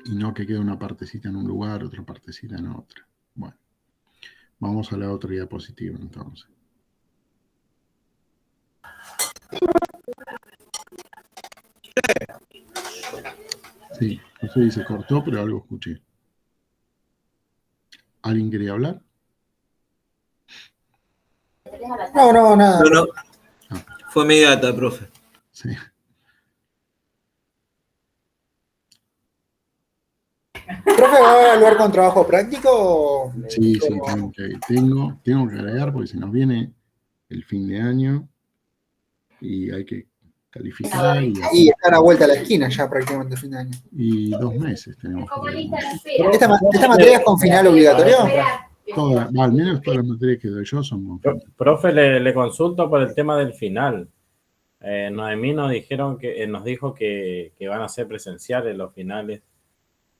y no que quede una partecita en un lugar, otra partecita en otra. Bueno, vamos a la otra diapositiva entonces. Sí, no sé si se cortó, pero algo escuché. ¿Alguien quería hablar? No, nada. No, fue mi gata, profe. Sí. ¿Profe va a evaluar con trabajo práctico? Sí, tengo que agregar porque se nos viene el fin de año y hay que calificar y Y hacer. está a la vuelta a la esquina ya prácticamente el fin de año. Y 2 meses tenemos que terminar. ¿Esta materia es con final obligatorio? Al menos todas las materias que doy yo son con final. Profe, le consulto por el tema del final. Noemí nos dijo que van a ser presenciales los finales.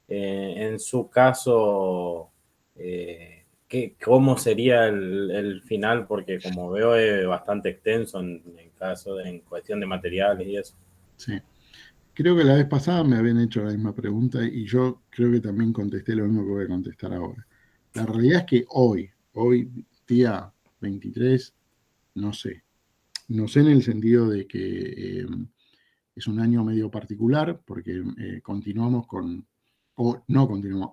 En su caso, ¿cómo sería el final? Porque como veo es bastante extenso en cuestión de materiales y eso. Sí. Creo que la vez pasada me habían hecho la misma pregunta y yo creo que también contesté lo mismo que voy a contestar ahora. La realidad es que hoy, día 23, no sé. No sé en el sentido de que es un año medio particular porque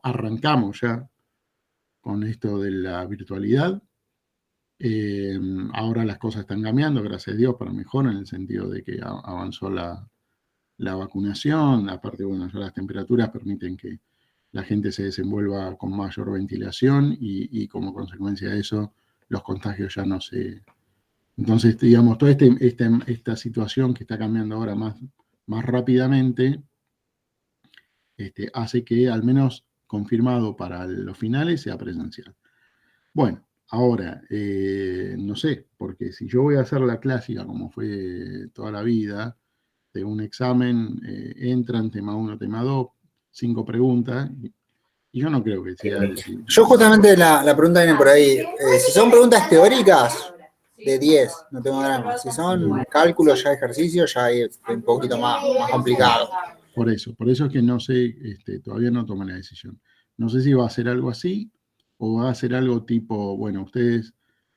arrancamos ya con esto de la virtualidad. Ahora las cosas están cambiando, gracias a Dios, para mejor, en el sentido de que avanzó la vacunación, aparte, bueno, ya las temperaturas permiten que la gente se desenvuelva con mayor ventilación y como consecuencia de eso los contagios ya no se... Entonces, digamos, toda esta situación que está cambiando ahora más rápidamente hace que al menos confirmado para los finales sea presencial. Bueno, ahora, no sé, porque si yo voy a hacer la clásica como fue toda la vida, de un examen, entran tema 1, tema 2, 5 preguntas, y yo no creo que sea... Yo justamente la pregunta viene por ahí. Si son preguntas teóricas, de 10, no tengo drama. Si son cálculos, ya ejercicios, ya es un poquito más complicado. Por eso es que no sé, todavía no tomé la decisión. No sé si va a ser algo así o va a ser algo tipo, bueno, ustedes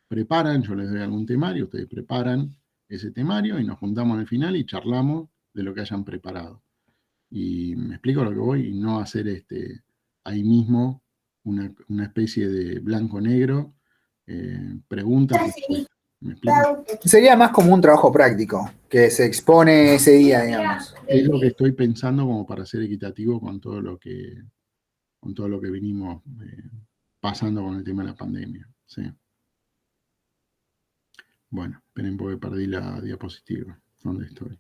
preparan, yo les doy algún temario, ustedes preparan ese temario y nos juntamos al final y charlamos de lo que hayan preparado. Y me explico lo que voy, y no hacer ahí mismo una especie de blanco-negro, preguntas y respuestas. ¿Me explico? Sería más como un trabajo práctico, que se expone ese día, digamos. Es lo que estoy pensando como para ser equitativo con todo lo que venimos pasando con el tema de la pandemia. ¿Sí? Bueno, esperen porque perdí la diapositiva. ¿Dónde estoy?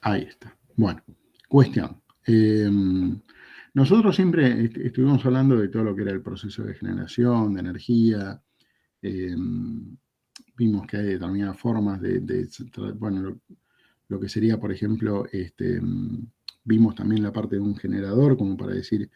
Ahí está. Bueno, cuestión. Nosotros siempre estuvimos hablando de todo lo que era el proceso de generación, de energía. Vimos que hay determinadas formas bueno, lo que sería, por ejemplo, vimos también la parte de un generador, como para decir,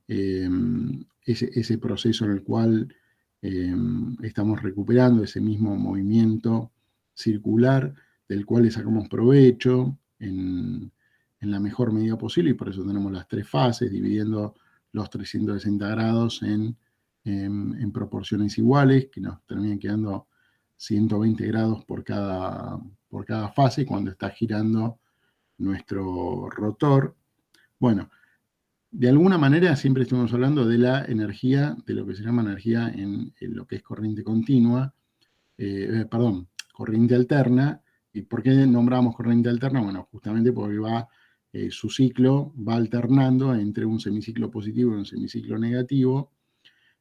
ese proceso en el cual estamos recuperando ese mismo movimiento circular del cual le sacamos provecho en la mejor medida posible, y por eso tenemos las 3 fases, dividiendo los 360 grados en proporciones iguales, que nos terminan quedando 120 grados por cada fase cuando está girando nuestro rotor. Bueno, de alguna manera siempre estuvimos hablando de la energía, de lo que se llama energía en lo que es corriente continua, corriente alterna. ¿Y por qué nombramos corriente alterna? Bueno, justamente porque su ciclo va alternando entre un semiciclo positivo y un semiciclo negativo,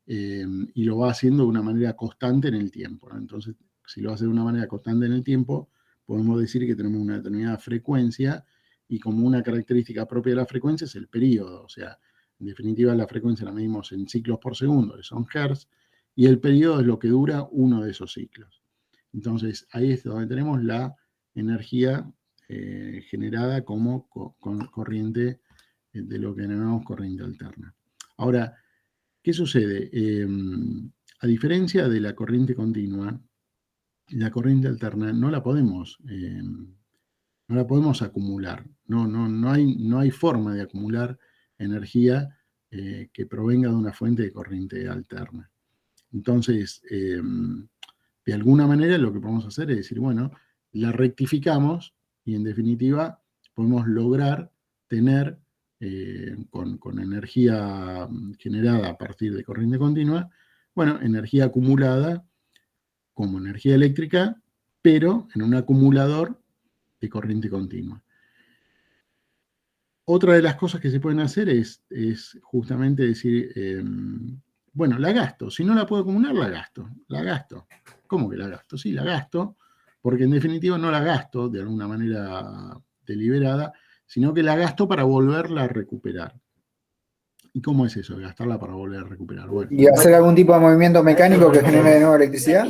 y lo va haciendo de una manera constante en el tiempo, ¿no? Entonces, si lo hace de una manera constante en el tiempo, podemos decir que tenemos una determinada frecuencia, y como una característica propia de la frecuencia es el periodo. O sea, en definitiva, la frecuencia la medimos en ciclos por segundo, que son hertz, y el periodo es lo que dura uno de esos ciclos. Entonces, ahí es donde tenemos la energía generada como corriente de lo que llamamos corriente alterna. Ahora, ¿qué sucede? A diferencia de la corriente continua, la corriente alterna no la podemos acumular. No hay forma de acumular energía que provenga de una fuente de corriente alterna. Entonces, de alguna manera lo que podemos hacer es decir, bueno, la rectificamos y en definitiva podemos lograr tener con energía generada a partir de corriente continua, bueno, energía acumulada como energía eléctrica, pero en un acumulador de corriente continua. Otra de las cosas que se pueden hacer es justamente decir, bueno, la gasto. Si no la puedo acumular, la gasto. La gasto. ¿Cómo que la gasto? Sí, la gasto, porque en definitiva no la gasto de alguna manera deliberada, sino que la gasto para volverla a recuperar. ¿Y cómo es eso, de gastarla para volver a recuperar? Bueno, ¿Y hacer algún tipo de movimiento mecánico que genere de nuevo electricidad?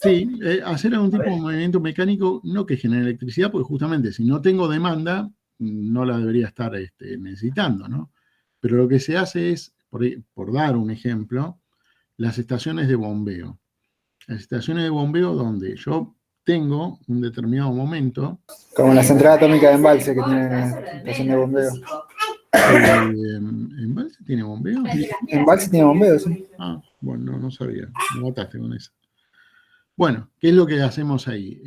sí, hacer algún tipo de movimiento mecánico, no que genere electricidad, porque justamente si no tengo demanda, no la debería estar necesitando, ¿no? Pero lo que se hace es, por dar un ejemplo, las estaciones de bombeo. Las estaciones de bombeo donde yo tengo un determinado momento. Como la central atómica de Embalse que tiene estación de bombeo. ¿Embalse tiene bombeo? Embalse tiene bombeo, sí. Ah, bueno, no sabía. Me mataste con eso. Bueno, ¿qué es lo que hacemos ahí?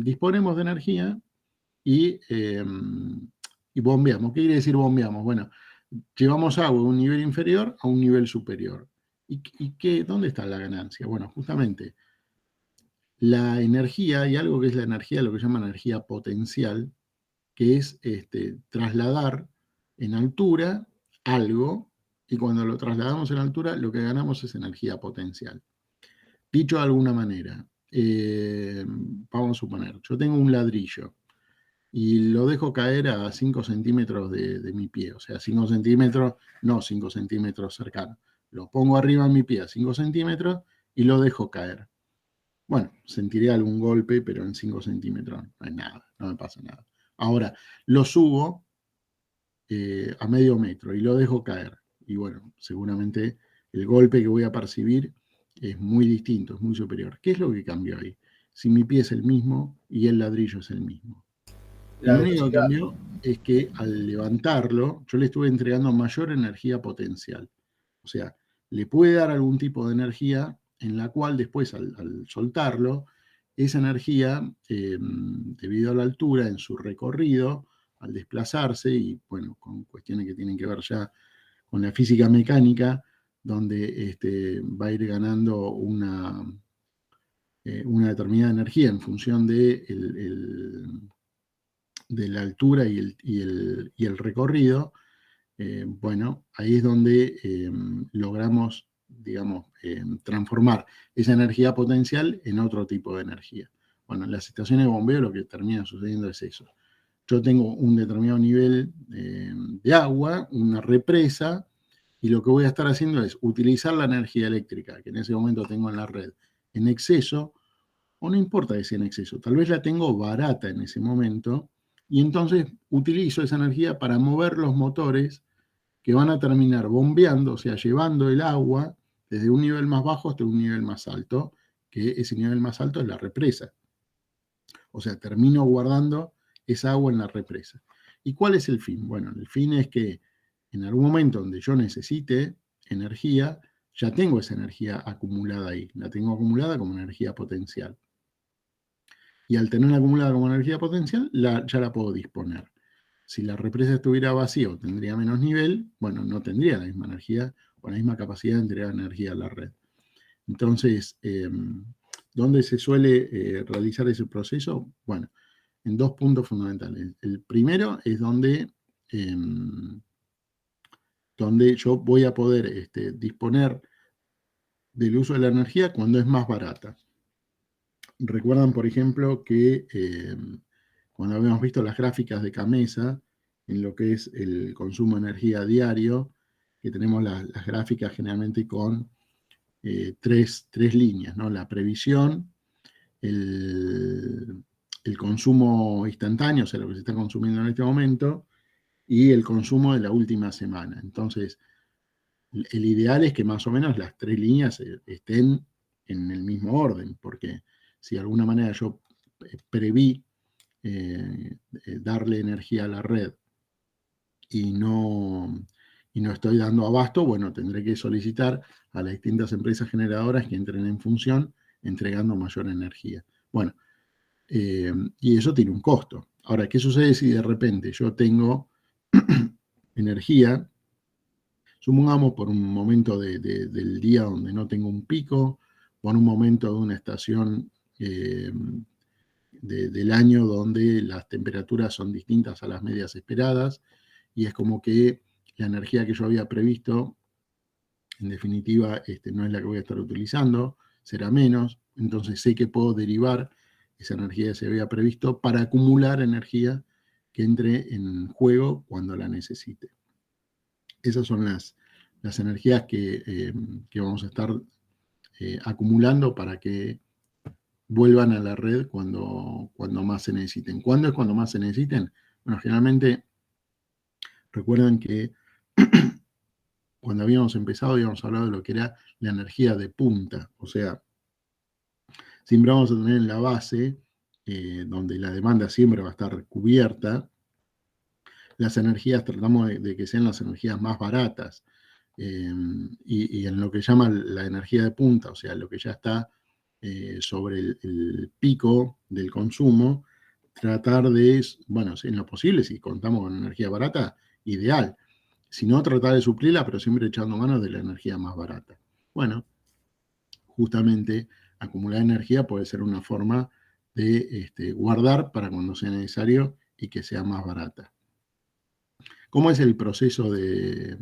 Disponemos de energía y bombeamos. ¿Qué quiere decir bombeamos? Bueno, llevamos agua de un nivel inferior a un nivel superior. ¿Y dónde está la ganancia? Bueno, justamente la energía, y algo que es la energía, lo que llaman energía potencial, que es trasladar en altura algo, y cuando lo trasladamos en altura, lo que ganamos es energía potencial. Dicho de alguna manera, vamos a suponer, yo tengo un ladrillo, y lo dejo caer a 5 centímetros de mi pie, o sea, 5 centímetros, no 5 centímetros cercanos. Lo pongo arriba de mi pie a 5 centímetros y lo dejo caer. Bueno, sentiré algún golpe, pero en 5 centímetros no hay nada, no me pasa nada. Ahora, lo subo a medio metro y lo dejo caer. Y bueno, seguramente el golpe que voy a percibir es muy distinto, es muy superior. ¿Qué es lo que cambió ahí? Si mi pie es el mismo y el ladrillo es el mismo. Lo único que cambió es que al levantarlo, yo le estuve entregando mayor energía potencial. O sea, le puede dar algún tipo de energía en la cual después al soltarlo, esa energía, debido a la altura en su recorrido, al desplazarse, y bueno, con cuestiones que tienen que ver ya con la física mecánica, donde va a ir ganando una determinada energía en función de la altura y el recorrido, bueno, ahí es donde logramos, digamos, transformar esa energía potencial en otro tipo de energía. Bueno, en las estaciones de bombeo lo que termina sucediendo es eso. Yo tengo un determinado nivel de agua, una represa, y lo que voy a estar haciendo es utilizar la energía eléctrica que en ese momento tengo en la red en exceso, o no importa que sea en exceso, tal vez la tengo barata en ese momento, y entonces utilizo esa energía para mover los motores que van a terminar bombeando, o sea, llevando el agua desde un nivel más bajo hasta un nivel más alto, que ese nivel más alto es la represa. O sea, termino guardando esa agua en la represa. ¿Y cuál es el fin? Bueno, el fin es que en algún momento donde yo necesite energía, ya tengo esa energía acumulada ahí, la tengo acumulada como energía potencial. Y al tenerla acumulada como energía potencial, ya la puedo disponer. Si la represa estuviera vacía o tendría menos nivel, bueno, no tendría la misma energía o la misma capacidad de entregar energía a la red. Entonces, ¿dónde se suele realizar ese proceso? Bueno, en dos puntos fundamentales. El primero es donde yo voy a poder disponer del uso de la energía cuando es más barata. Recuerdan, por ejemplo, que cuando habíamos visto las gráficas de Camesa, en lo que es el consumo de energía diario, que tenemos las gráficas generalmente con tres líneas, ¿no? La previsión, el consumo instantáneo, o sea, lo que se está consumiendo en este momento, y el consumo de la última semana. Entonces, el ideal es que más o menos las 3 líneas estén en el mismo orden, porque si de alguna manera yo preví darle energía a la red y no estoy dando abasto, bueno, tendré que solicitar a las distintas empresas generadoras que entren en función entregando mayor energía. Bueno, y eso tiene un costo. Ahora, ¿qué sucede si de repente yo tengo energía, supongamos por un momento del día donde no tengo un pico, o en un momento de una estación del año donde las temperaturas son distintas a las medias esperadas, y es como que la energía que yo había previsto, en definitiva, no es la que voy a estar utilizando, será menos, entonces sé que puedo derivar esa energía que se había previsto para acumular energía que entre en juego cuando la necesite. Esas son las energías que vamos a estar acumulando para que vuelvan a la red cuando más se necesiten. ¿Cuándo es cuando más se necesiten? Bueno, generalmente recuerden que cuando habíamos empezado habíamos hablado de lo que era la energía de punta, o sea, siempre vamos a tener en la base, donde la demanda siempre va a estar cubierta, las energías, tratamos de que sean las energías más baratas, y en lo que llama la energía de punta, o sea, lo que ya está sobre el pico del consumo, tratar de, bueno, en lo posible, si contamos con energía barata, ideal. Si no, tratar de suplirla, pero siempre echando mano de la energía más barata. Bueno, justamente acumular energía puede ser una forma de guardar para cuando sea necesario y que sea más barata. ¿Cómo es el proceso de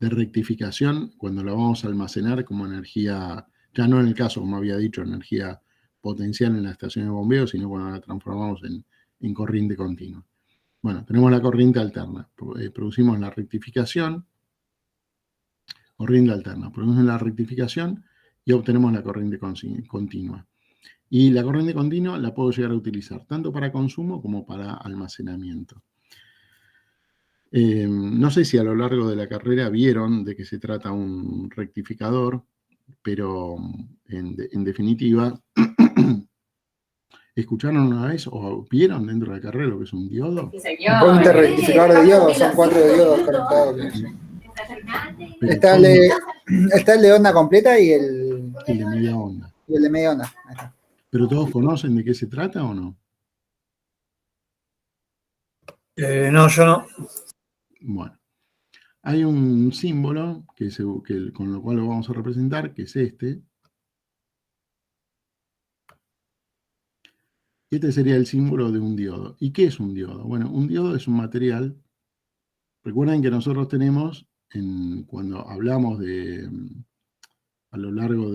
rectificación cuando la vamos a almacenar como energía, ya no en el caso, como había dicho, energía potencial en la estación de bombeo, sino cuando la transformamos en corriente continua? Bueno, tenemos la corriente alterna, producimos la rectificación, producimos la rectificación y obtenemos la corriente continua. Y la corriente continua la puedo llegar a utilizar tanto para consumo como para almacenamiento. No sé si a lo largo de la carrera vieron de qué se trata un rectificador, pero en definitiva, ¿escucharon una vez o vieron dentro de la carrera lo que es un diodo? Un rectificador de diodos, son 4 diodos conectados. Está el de onda completa y el de media onda. Y el de media onda. ¿Pero todos conocen de qué se trata o no? No, yo no. Bueno, hay un símbolo con lo cual lo vamos a representar, que es este. Este sería el símbolo de un diodo. ¿Y qué es un diodo? Bueno, un diodo es un material. Recuerden que nosotros tenemos, cuando hablamos a lo largo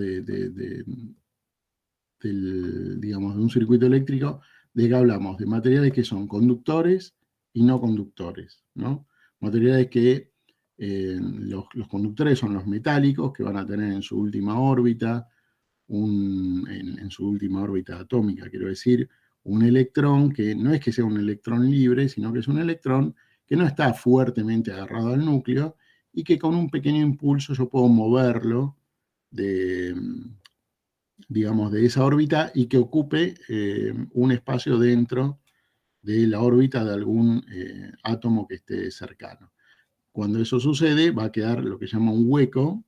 digamos, de un circuito eléctrico, de que hablamos de materiales que son conductores y no conductores, ¿no? Materiales que los conductores son los metálicos, que van a tener en su última órbita, en su última órbita atómica, quiero decir, un electrón que no es que sea un electrón libre, sino que es un electrón que no está fuertemente agarrado al núcleo y que con un pequeño impulso yo puedo moverlo digamos, de esa órbita y que ocupe un espacio dentro de la órbita de algún átomo que esté cercano. Cuando eso sucede, va a quedar lo que se llama un hueco,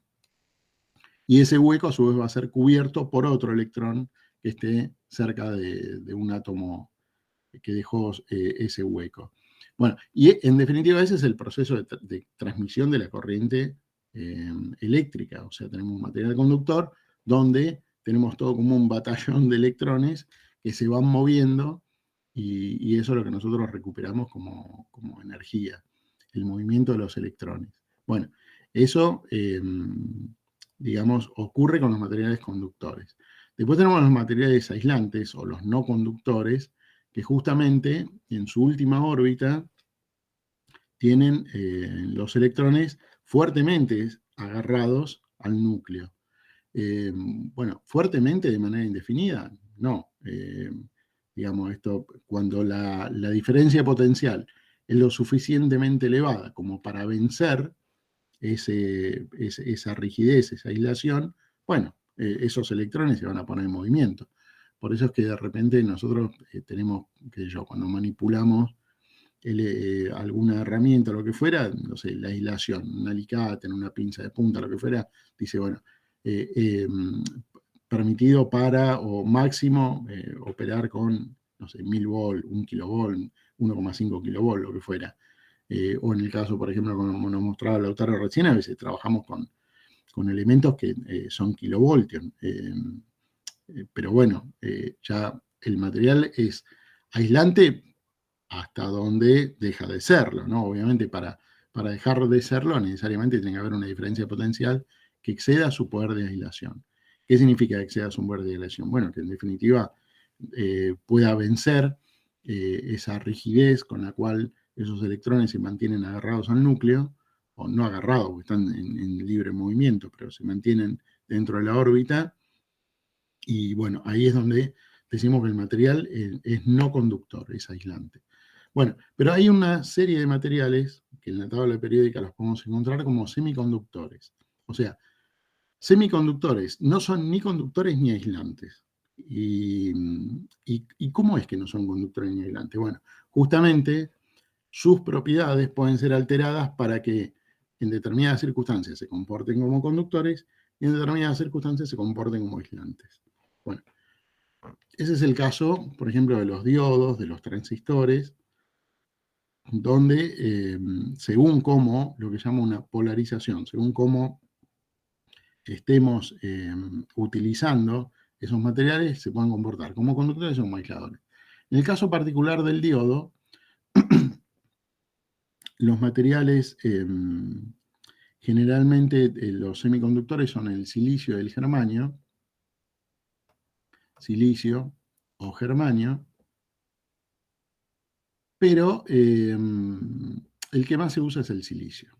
y ese hueco a su vez va a ser cubierto por otro electrón que esté cerca de un átomo que dejó ese hueco. Bueno, y en definitiva ese es el proceso de transmisión de la corriente eléctrica. O sea, tenemos un material conductor donde tenemos todo como un batallón de electrones que se van moviendo, y eso es lo que nosotros recuperamos como energía, el movimiento de los electrones. Bueno, eso, digamos, ocurre con los materiales conductores. Después tenemos los materiales aislantes o los no conductores, que justamente en su última órbita tienen los electrones fuertemente agarrados al núcleo. Bueno, fuertemente de manera indefinida, no. Digamos, esto, cuando la diferencia potencial es lo suficientemente elevada como para vencer esa rigidez, esa aislación, bueno, esos electrones se van a poner en movimiento. Por eso es que de repente nosotros tenemos, qué sé yo, cuando manipulamos alguna herramienta, lo que fuera, no sé, la aislación, un alicate, una pinza de punta, lo que fuera, dice, bueno, permitido para, o máximo, operar con, no sé, 1000 volt, 1 kilovolt, 1,5 kilovolt, lo que fuera. O en el caso, por ejemplo, como nos mostraba Lautaro recién, a veces trabajamos con elementos que son kilovoltios. Pero bueno, ya el material es aislante hasta donde deja de serlo, ¿no? Obviamente para dejar de serlo necesariamente tiene que haber una diferencia potencial que exceda su poder de aislación. ¿Qué significa que exceda su poder de aislación? Bueno, que en definitiva pueda vencer esa rigidez con la cual esos electrones se mantienen agarrados al núcleo, o no agarrados, porque están en libre movimiento, pero se mantienen dentro de la órbita, y bueno, ahí es donde decimos que el material es no conductor, es aislante. Bueno, pero hay una serie de materiales que en la tabla periódica los podemos encontrar como semiconductores. O sea, semiconductores no son ni conductores ni aislantes. ¿Y cómo es que no son conductores ni aislantes? Bueno, justamente sus propiedades pueden ser alteradas para que en determinadas circunstancias se comporten como conductores y en determinadas circunstancias se comporten como aislantes. Bueno, ese es el caso, por ejemplo, de los diodos, de los transistores, donde según cómo, lo que llama una polarización, según cómo estemos utilizando esos materiales, se pueden comportar como conductores o como aisladores. En el caso particular del diodo, los materiales, generalmente los semiconductores son el silicio y el germanio, silicio o germanio, pero el que más se usa es el silicio.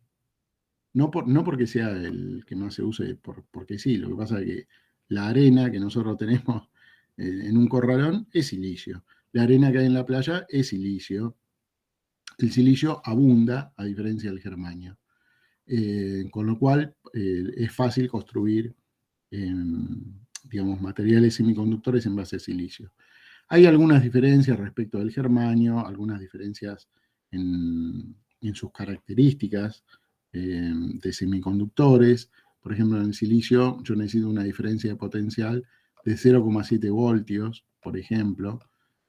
No porque sea el que más se use, porque sí, lo que pasa es que la arena que nosotros tenemos en un corralón es silicio. La arena que hay en la playa es silicio. El silicio abunda, a diferencia del germanio. Con lo cual es fácil construir digamos, materiales semiconductores en base a silicio. Hay algunas diferencias respecto del germanio, algunas diferencias en sus características de semiconductores. Por ejemplo, en el silicio yo necesito una diferencia de potencial de 0,7 voltios, por ejemplo,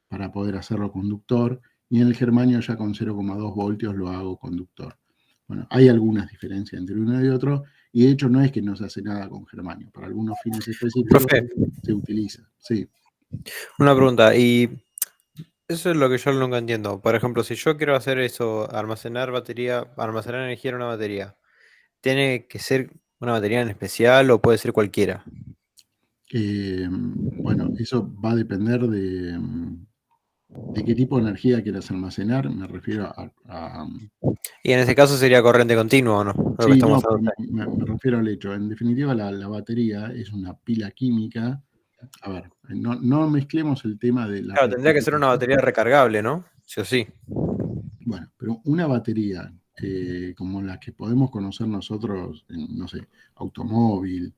para poder hacerlo conductor, y en el germanio ya con 0,2 voltios lo hago conductor. Bueno, hay algunas diferencias entre uno y otro, y de hecho no es que no se hace nada con germanio. Para algunos fines específicos Profe, se utiliza. Sí. una pregunta, y eso es lo que yo nunca entiendo. Por ejemplo, si yo quiero hacer eso, almacenar batería, almacenar energía en una batería, ¿tiene que ser una batería en especial o puede ser cualquiera? Bueno, eso va a depender de qué tipo de energía quieras almacenar. Me refiero a Y en ese caso sería corriente continua, ¿o no? Lo que sí, no, estamos pero hablando. me refiero al hecho. En definitiva, la batería es una pila química. A ver, no mezclemos el tema de la Claro, tendría que ser una rectificación. batería recargable, ¿no? Sí o sí. Bueno, pero una batería como la que podemos conocer nosotros, en, no sé, automóvil,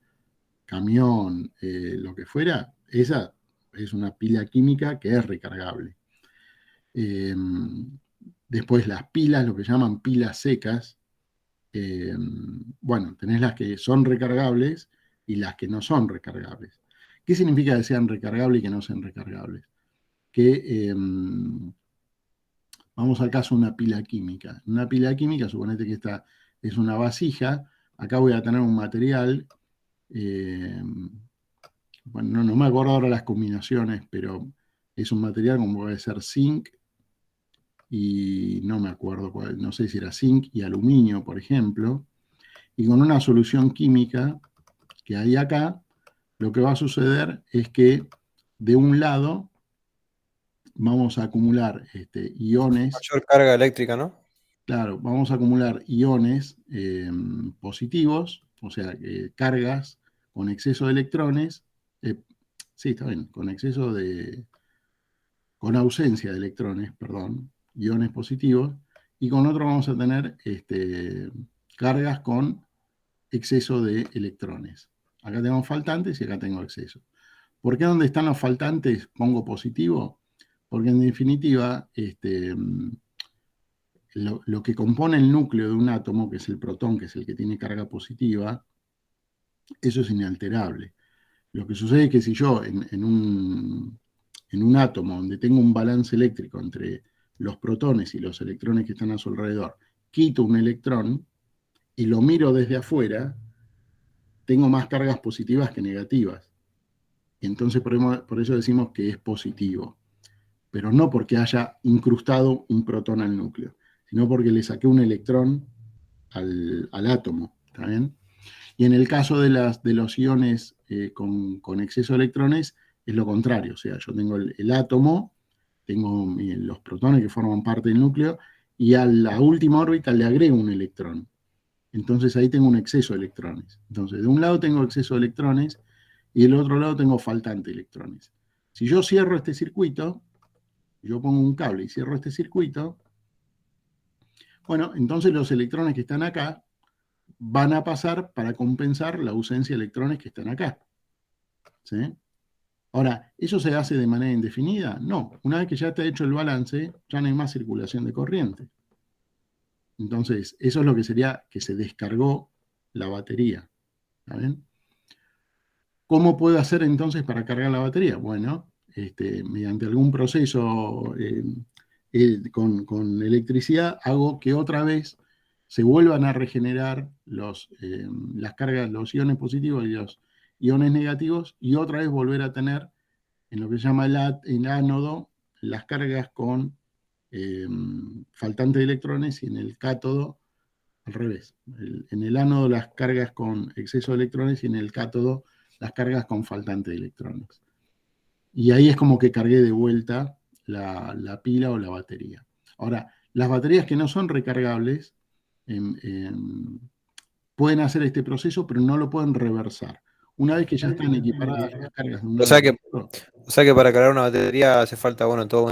camión, lo que fuera, esa es una pila química que es recargable. Después las pilas, lo que llaman pilas secas, bueno, tenés las que son recargables y las que no son recargables. ¿Qué significa que sean recargables y que no sean recargables? Que vamos al caso de una pila química. Una pila química, suponete que esta es una vasija, acá voy a tener un material, bueno, no me acuerdo ahora las combinaciones, pero es un material como puede ser zinc y no me acuerdo cuál, no sé si era zinc y aluminio, por ejemplo, y con una solución química que hay acá, lo que va a suceder es que de un lado vamos a acumular iones. Mayor carga eléctrica, ¿no? Claro, vamos a acumular iones positivos, o sea, cargas con exceso de electrones, sí, está bien, con ausencia de electrones, perdón, iones positivos, y con otro vamos a tener cargas con exceso de electrones. Acá tengo faltantes y acá tengo exceso. ¿Por qué donde están los faltantes pongo positivo? Porque en definitiva, lo que compone el núcleo de un átomo, que es el protón, que es el que tiene carga positiva, eso es inalterable. Lo que sucede es que si yo en un átomo donde tengo un balance eléctrico entre los protones y los electrones que están a su alrededor, quito un electrón y lo miro desde afuera, tengo más cargas positivas que negativas. Entonces por eso decimos que es positivo. Pero no porque haya incrustado un protón al núcleo, sino porque le saqué un electrón al átomo. ¿Está bien? Y en el caso de los iones con exceso de electrones, es lo contrario. O sea, yo tengo el átomo, tengo los protones que forman parte del núcleo, y a la última órbita le agrego un electrón. Entonces ahí tengo un exceso de electrones. Entonces, de un lado tengo exceso de electrones y del otro lado tengo faltante de electrones. Si yo cierro este circuito, yo pongo un cable y cierro este circuito, bueno, entonces los electrones que están acá van a pasar para compensar la ausencia de electrones que están acá. ¿Sí? Ahora, ¿eso se hace de manera indefinida? No. Una vez que ya está hecho el balance, ya no hay más circulación de corriente. Entonces, eso es lo que sería que se descargó la batería. ¿Está bien? ¿Cómo puedo hacer entonces para cargar la batería? Bueno, mediante algún proceso con electricidad, hago que otra vez se vuelvan a regenerar las cargas, los iones positivos y los iones negativos, y otra vez volver a tener, en lo que se llama el ánodo, las cargas con faltante de electrones, y en el cátodo, al revés. En el ánodo las cargas con exceso de electrones y en el cátodo las cargas con faltante de electrones. Y ahí es como que cargué de vuelta la pila o la batería. Ahora, las baterías que no son recargables pueden hacer este proceso, pero no lo pueden reversar. Una vez que ya están equiparadas las cargas de un O sea lado que, o sea que para cargar una batería hace falta, bueno, todo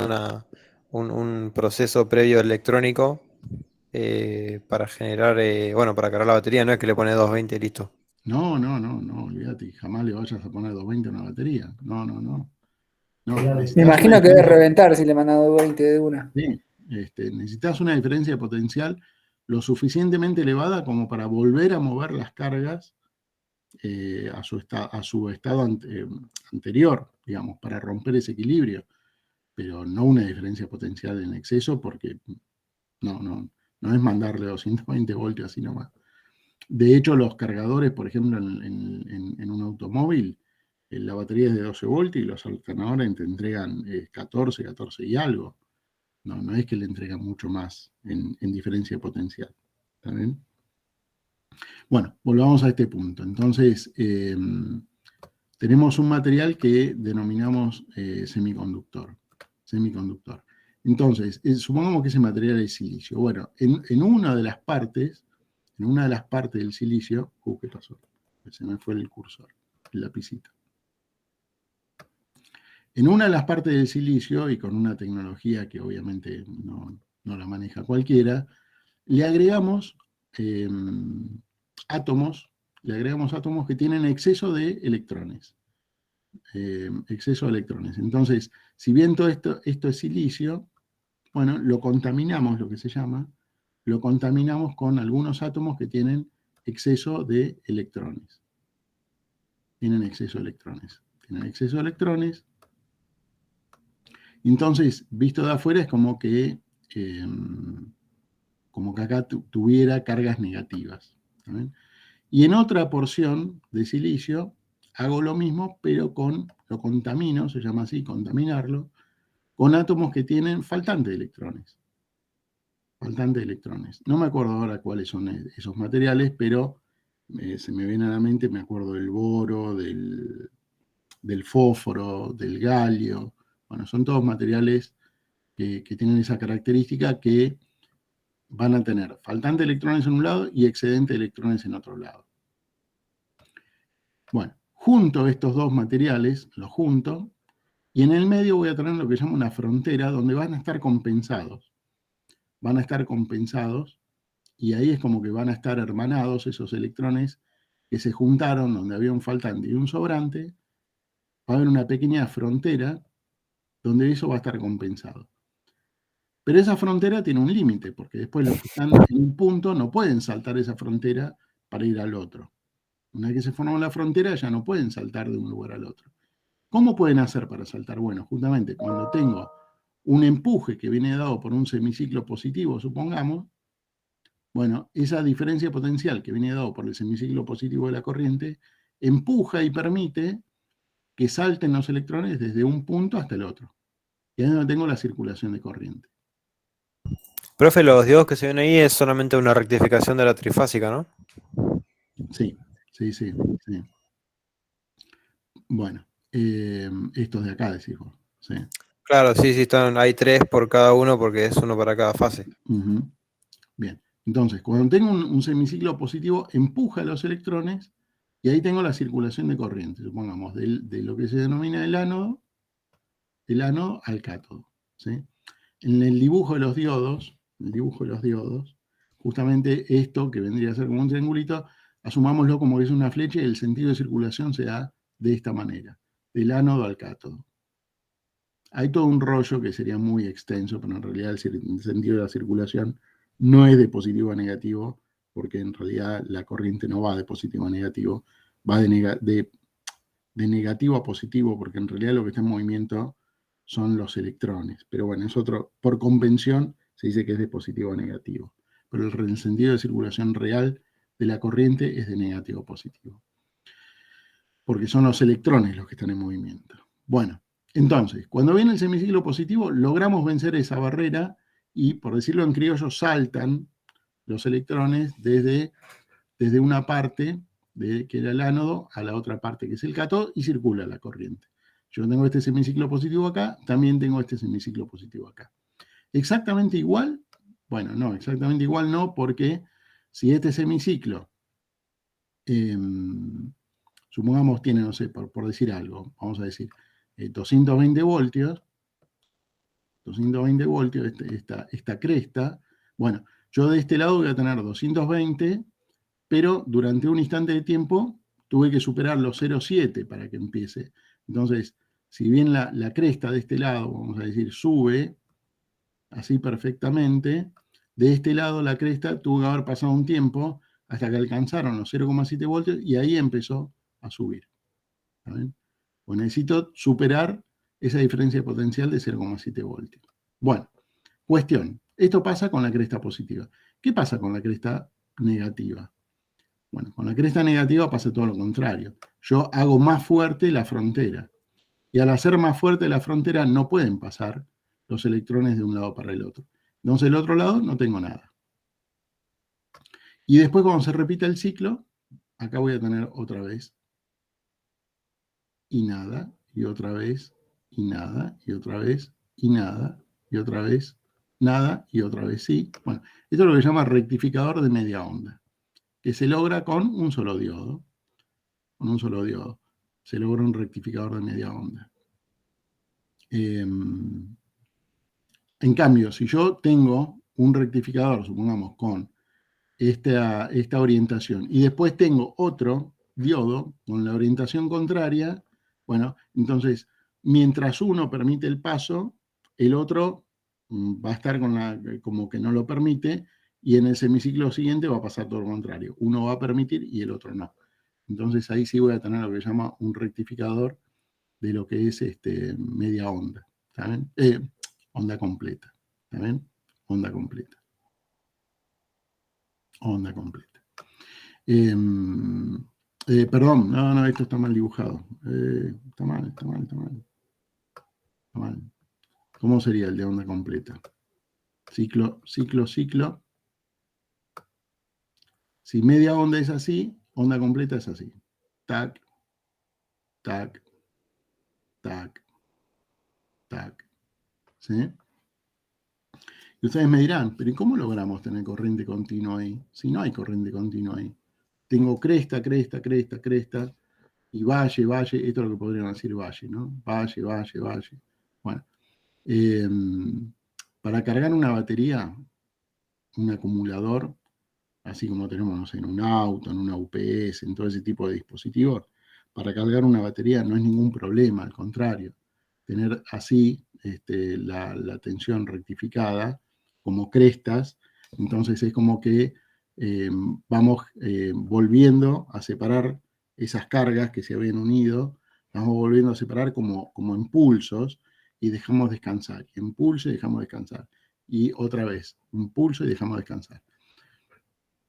un proceso previo electrónico para generar, bueno, para cargar la batería, no es que le pone 220 y listo. No, olvídate, jamás le vayas a poner 220 a una batería. No. No, Me imagino que debe reventar si le mandan 220 de una. Sí, necesitas una diferencia potencial lo suficientemente elevada como para volver a mover las cargas a su estado anterior, digamos, para romper ese equilibrio, pero no una diferencia potencial en exceso, porque no es mandarle 220 voltios así nomás. De hecho, los cargadores, por ejemplo, en un automóvil, la batería es de 12 voltios y los alternadores te entregan 14 y algo. No es que le entregan mucho más en diferencia potencial. ¿Está bien? Bueno, volvamos a este punto. Entonces, tenemos un material que denominamos semiconductor. Entonces, supongamos que ese material es silicio. Bueno, en una de las partes del silicio, ¿qué pasó? Se me fue el cursor, el lapicito. En una de las partes del silicio, y con una tecnología que obviamente no la maneja cualquiera, le agregamos átomos que tienen exceso de electrones. Entonces, si bien todo esto es silicio, bueno, lo contaminamos, lo que se llama, lo contaminamos con algunos átomos que tienen exceso de electrones. Tienen exceso de electrones. Entonces, visto de afuera es como que acá tuviera cargas negativas. ¿Saben? Y en otra porción de silicio hago lo mismo, pero lo contamino, se llama así, contaminarlo, con átomos que tienen faltante de electrones. No me acuerdo ahora cuáles son esos materiales, pero se me viene a la mente, me acuerdo del boro, del fósforo, del galio. Bueno, son todos materiales que tienen esa característica, que van a tener faltante de electrones en un lado y excedente de electrones en otro lado. Bueno, junto estos dos materiales, los junto, y en el medio voy a tener lo que llamo una frontera, donde van a estar compensados. van a estar compensados, y ahí es como que van a estar hermanados esos electrones que se juntaron donde había un faltante y un sobrante. Va a haber una pequeña frontera donde eso va a estar compensado. Pero esa frontera tiene un límite, porque después los que están en un punto no pueden saltar esa frontera para ir al otro. Una vez que se formó la frontera, ya no pueden saltar de un lugar al otro. ¿Cómo pueden hacer para saltar? Bueno, justamente cuando tengo un empuje que viene dado por un semiciclo positivo, supongamos, bueno, esa diferencia potencial que viene dado por el semiciclo positivo de la corriente empuja y permite que salten los electrones desde un punto hasta el otro. Y ahí es donde tengo la circulación de corriente. Profe, los diodos que se ven ahí es solamente una rectificación de la trifásica, ¿no? Sí. Bueno, estos de acá, decís vos. Sí. Claro, sí, hay 3 por cada uno porque es uno para cada fase. Uh-huh. Bien, entonces, cuando tengo un semiciclo positivo, empuja a los electrones y ahí tengo la circulación de corriente, supongamos, de lo que se denomina el ánodo al cátodo. ¿Sí? En el dibujo de los diodos, justamente esto que vendría a ser como un triangulito, asumámoslo como que es una flecha y el sentido de circulación se da de esta manera, del ánodo al cátodo. Hay todo un rollo que sería muy extenso, pero en realidad el sentido de la circulación no es de positivo a negativo, porque en realidad la corriente no va de positivo a negativo, va de negativo a positivo, porque en realidad lo que está en movimiento son los electrones. Pero bueno, es otro, por convención se dice que es de positivo a negativo, pero el sentido de circulación real de la corriente es de negativo a positivo, porque son los electrones los que están en movimiento. Bueno, entonces, cuando viene el semiciclo positivo, logramos vencer esa barrera y, por decirlo en criollo, saltan los electrones desde una parte, que era el ánodo, a la otra parte, que es el cátodo, y circula la corriente. Yo tengo este semiciclo positivo acá, también tengo este semiciclo positivo acá. ¿Exactamente igual? Bueno, no, exactamente igual no, porque si este semiciclo, supongamos tiene, no sé, por decir algo, vamos a decir, 220 voltios, esta cresta, bueno, yo de este lado voy a tener 220, pero durante un instante de tiempo tuve que superar los 0,7 para que empiece. Entonces, si bien la cresta de este lado, vamos a decir, sube así perfectamente, de este lado la cresta tuvo que haber pasado un tiempo hasta que alcanzaron los 0,7 voltios y ahí empezó a subir. ¿Saben? Pues necesito superar esa diferencia potencial de 0,7 voltios. Bueno, cuestión. Esto pasa con la cresta positiva. ¿Qué pasa con la cresta negativa? Bueno, con la cresta negativa pasa todo lo contrario. Yo hago más fuerte la frontera. Y al hacer más fuerte la frontera no pueden pasar los electrones de un lado para el otro. Entonces del otro lado no tengo nada. Y después cuando se repita el ciclo, acá voy a tener otra vez y nada, y otra vez, y nada, y otra vez, y nada, y otra vez, nada, y otra vez sí. Bueno, esto es lo que se llama rectificador de media onda, que se logra con un solo diodo. Con un solo diodo se logra un rectificador de media onda. En cambio, si yo tengo un rectificador, supongamos, con esta orientación, y después tengo otro diodo con la orientación contraria, bueno, entonces, mientras uno permite el paso, el otro va a estar como que no lo permite, y en el semiciclo siguiente va a pasar todo lo contrario. Uno va a permitir y el otro no. Entonces ahí sí voy a tener lo que se llama un rectificador de lo que es media onda. ¿Saben? Onda completa. ¿Saben? Onda completa. Onda completa. Perdón, no, esto está mal dibujado. Está mal. ¿Cómo sería el de onda completa? Ciclo. Si media onda es así, onda completa es así. Tac, tac, tac, tac. ¿Sí? Y ustedes me dirán, pero ¿y cómo logramos tener corriente continua ahí? Si no hay corriente continua ahí. Tengo cresta, y valle, esto es lo que podrían decir valle, ¿no? Valle. Bueno, para cargar una batería, un acumulador, así como tenemos, no sé, en un auto, en una UPS, en todo ese tipo de dispositivos. Para cargar una batería no es ningún problema, al contrario. Tener así la tensión rectificada, como crestas, entonces es como que vamos volviendo a separar esas cargas que se habían unido, vamos volviendo a separar como impulsos y dejamos descansar. Impulso y dejamos descansar. Y otra vez, impulso y dejamos descansar.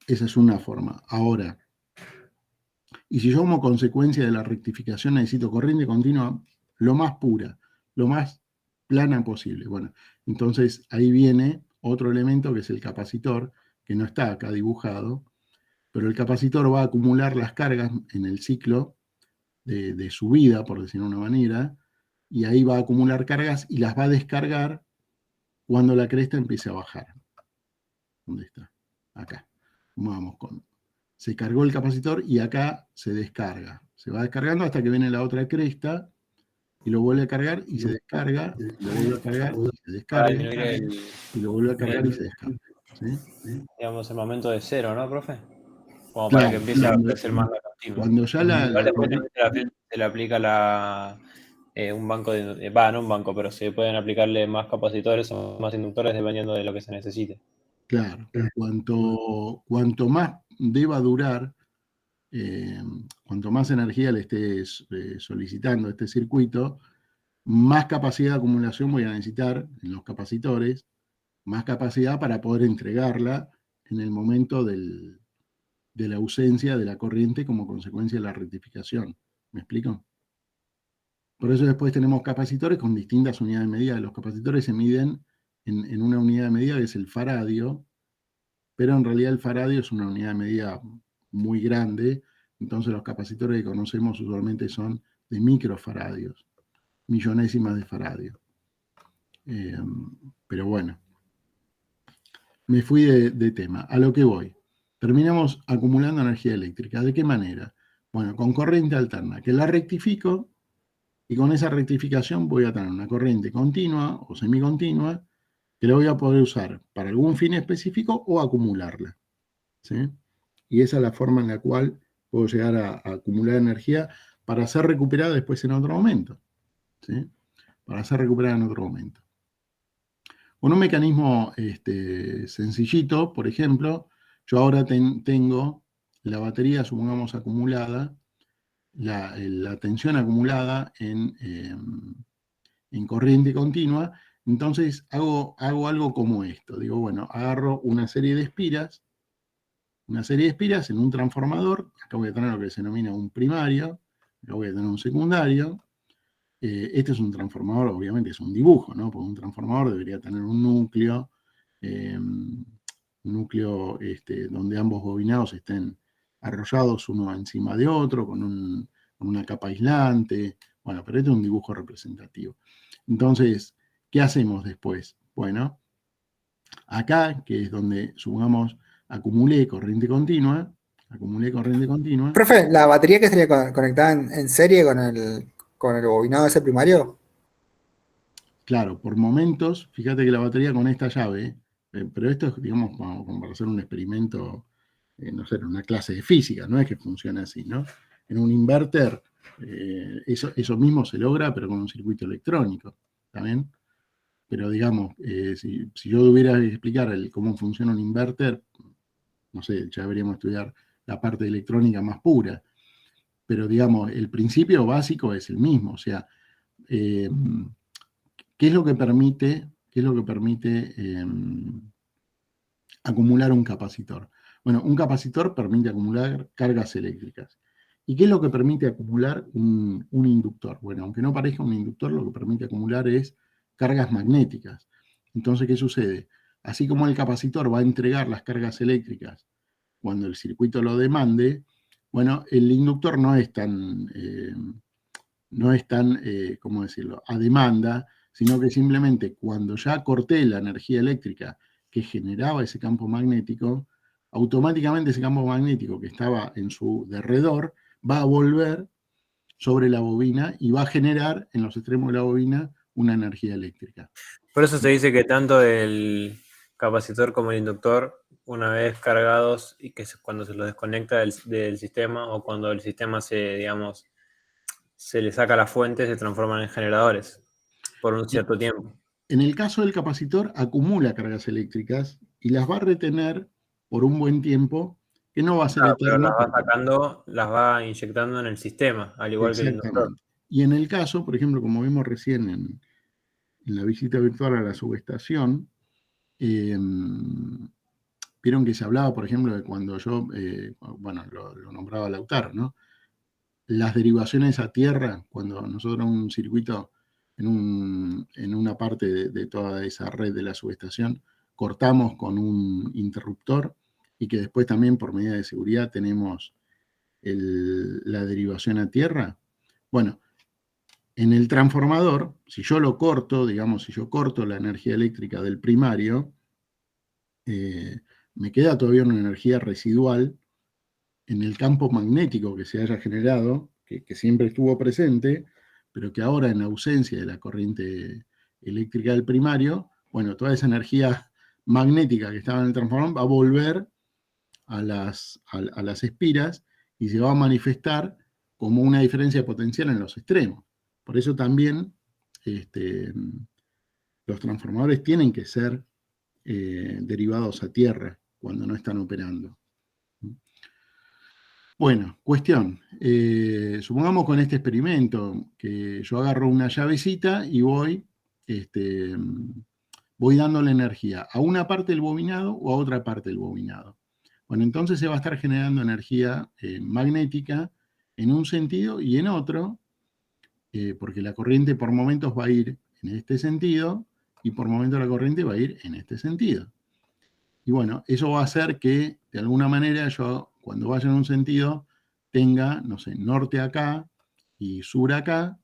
Esa es una forma. Ahora, y si yo como consecuencia de la rectificación necesito corriente continua lo más pura, lo más plana posible. Bueno, entonces ahí viene otro elemento que es el capacitor, que no está acá dibujado, pero el capacitor va a acumular las cargas en el ciclo de su vida, por decirlo de una manera, y ahí va a acumular cargas y las va a descargar cuando la cresta empiece a bajar. ¿Dónde está? Acá. Vamos con... Se cargó el capacitor y acá se descarga. Se va descargando hasta que viene la otra cresta y lo vuelve a cargar y se descarga, y lo vuelve a cargar y se descarga, y lo vuelve a cargar y se descarga. ¿Sí? Digamos, el momento de cero, ¿no, profe? Como Claro, para que empiece a crecer más la continua. cuando ya Igual después también se le aplica un banco no un banco, pero se pueden aplicarle más capacitores o más inductores dependiendo de lo que se necesite. Claro, cuanto más deba durar, cuanto más energía le estés solicitando a este circuito, más capacidad de acumulación voy a necesitar en los capacitores, más capacidad para poder entregarla en el momento de la ausencia de la corriente como consecuencia de la rectificación. ¿Me explico? Por eso después tenemos capacitores con distintas unidades de medida. Los capacitores se miden en una unidad de medida que es el faradio, pero en realidad el faradio es una unidad de medida muy grande, entonces los capacitores que conocemos usualmente son de microfaradios, millonésimas de faradio. Pero bueno, me fui de tema. A lo que voy. Terminamos acumulando energía eléctrica. ¿De qué manera? Bueno, con corriente alterna, que la rectifico y con esa rectificación voy a tener una corriente continua o semicontinua que la voy a poder usar para algún fin específico o acumularla. ¿Sí? Y esa es la forma en la cual puedo llegar a acumular energía para ser recuperada después en otro momento. ¿Sí? Para ser recuperada en otro momento. Con un mecanismo sencillito, por ejemplo, yo ahora tengo la batería, supongamos, acumulada, la tensión acumulada en corriente continua, entonces hago algo como esto. Digo, bueno, agarro una serie de espiras en un transformador, acá voy a tener lo que se denomina un primario, acá voy a tener un secundario. Este es un transformador, obviamente es un dibujo, ¿no? Porque un transformador debería tener un núcleo donde ambos bobinados estén arrollados uno encima de otro, con una capa aislante. Bueno, pero este es un dibujo representativo. Entonces, ¿qué hacemos después? Bueno, acá, que es donde, supongamos, acumulé corriente continua. Profe, ¿la batería que estaría conectada en serie con el bobinado de ese primario? Claro, por momentos, fíjate que la batería con esta llave, pero esto es, digamos, como para hacer un experimento, no sé, en una clase de física, no es que funcione así, ¿no? En un inverter, eso mismo se logra, pero con un circuito electrónico, ¿está bien? Pero digamos, si yo tuviera que explicar cómo funciona un inverter, no sé, ya deberíamos estudiar la parte de electrónica más pura, pero digamos, el principio básico es el mismo, o sea, ¿qué es lo que permite acumular un capacitor? Bueno, un capacitor permite acumular cargas eléctricas. ¿Y qué es lo que permite acumular un inductor? Bueno, aunque no parezca un inductor, lo que permite acumular es cargas magnéticas. Entonces, ¿qué sucede? Así como el capacitor va a entregar las cargas eléctricas cuando el circuito lo demande, bueno, el inductor no es tan, ¿cómo decirlo?, a demanda, sino que simplemente cuando ya corté la energía eléctrica que generaba ese campo magnético, automáticamente ese campo magnético que estaba en su derredor va a volver sobre la bobina y va a generar en los extremos de la bobina una energía eléctrica. Por eso se dice que tanto el capacitor como el inductor, una vez cargados y cuando se los desconecta del sistema o cuando el sistema digamos, se le saca la fuente, se transforman en generadores por un cierto tiempo. En el caso del capacitor, acumula cargas eléctricas y las va a retener por un buen tiempo, que no va a ser Pero eterno. las va sacando, las va inyectando en el sistema, al igual que el inductor. Exactamente. Y en el caso, por ejemplo, como vimos recién en la visita virtual a la subestación, vieron que se hablaba, por ejemplo, de cuando yo, bueno, lo nombraba Lautaro, ¿no? Las derivaciones a tierra, cuando nosotros un circuito en una parte de toda esa red de la subestación cortamos con un interruptor y que después también por medida de seguridad tenemos la derivación a tierra. Bueno, en el transformador, si yo lo corto, digamos, si yo corto la energía eléctrica del primario, me queda todavía una energía residual en el campo magnético que se haya generado, que siempre estuvo presente, pero que ahora en ausencia de la corriente eléctrica del primario, bueno, toda esa energía magnética que estaba en el transformador va a volver a las espiras y se va a manifestar como una diferencia potencial en los extremos. Por eso también los transformadores tienen que ser derivados a tierra cuando no están operando. Bueno, cuestión. Supongamos con este experimento que yo agarro una llavecita y voy dándole energía a una parte del bobinado o a otra parte del bobinado. Bueno, entonces se va a estar generando energía magnética en un sentido y en otro, porque la corriente por momentos va a ir en este sentido y por momentos la corriente va a ir en este sentido. Y bueno, eso va a hacer que de alguna manera yo cuando vaya en un sentido tenga, no sé, norte acá y sur acá,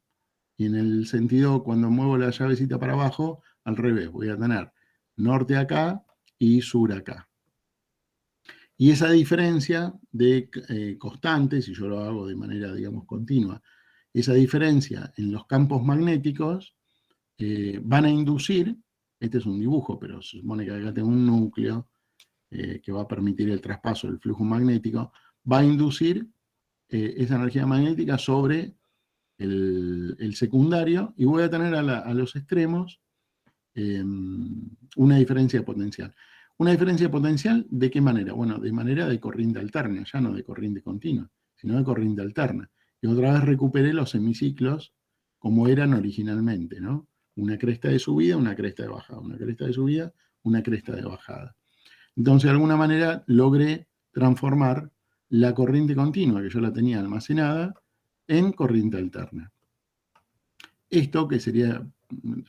y en el sentido cuando muevo la llavecita para abajo, al revés, voy a tener norte acá y sur acá. Y esa diferencia de constantes, si yo lo hago de manera, digamos, continua, esa diferencia en los campos magnéticos van a inducir, este es un dibujo, pero se supone que acá tengo un núcleo que va a permitir el traspaso del flujo magnético, va a inducir esa energía magnética sobre el secundario y voy a tener a los extremos una diferencia potencial. ¿Una diferencia potencial de qué manera? Bueno, de manera de corriente alterna, ya no de corriente continua, sino de corriente alterna. Y otra vez recuperé los semiciclos como eran originalmente, ¿no? Una cresta de subida, una cresta de bajada, una cresta de subida, una cresta de bajada. Entonces, de alguna manera, logré transformar la corriente continua, que yo la tenía almacenada, en corriente alterna. Esto, que sería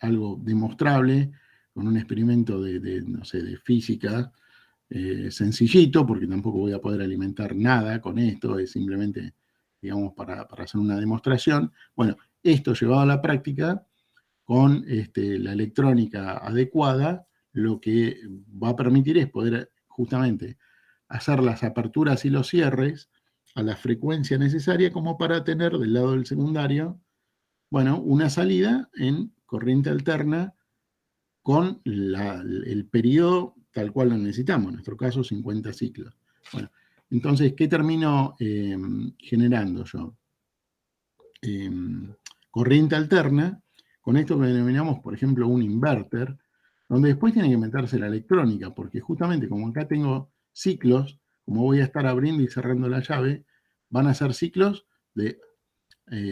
algo demostrable, con un experimento no sé, de física sencillito, porque tampoco voy a poder alimentar nada con esto, es simplemente, digamos, para hacer una demostración. Bueno, esto llevado a la práctica, con la electrónica adecuada, lo que va a permitir es poder justamente hacer las aperturas y los cierres a la frecuencia necesaria como para tener del lado del secundario, bueno, una salida en corriente alterna con el periodo tal cual lo necesitamos, en nuestro caso 50 ciclos. Bueno, entonces, ¿qué termino generando yo? Corriente alterna, con esto que denominamos, por ejemplo, un inverter, donde después tiene que meterse la electrónica, porque justamente como acá tengo ciclos, como voy a estar abriendo y cerrando la llave, van a ser ciclos de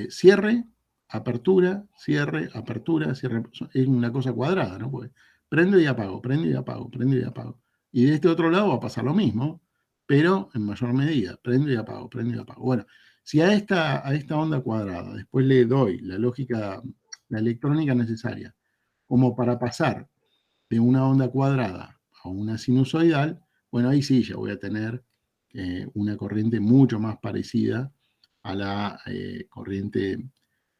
cierre, apertura, cierre, apertura, cierre. Es una cosa cuadrada, ¿no? Porque prendo y apago, prendo y apago, prendo y apago. Y de este otro lado va a pasar lo mismo, pero en mayor medida, prendo y apago, prendo y apago. Bueno, si a esta onda cuadrada después le doy la lógica, la electrónica necesaria, como para pasar de una onda cuadrada a una sinusoidal, bueno, ahí sí ya voy a tener una corriente mucho más parecida a la corriente,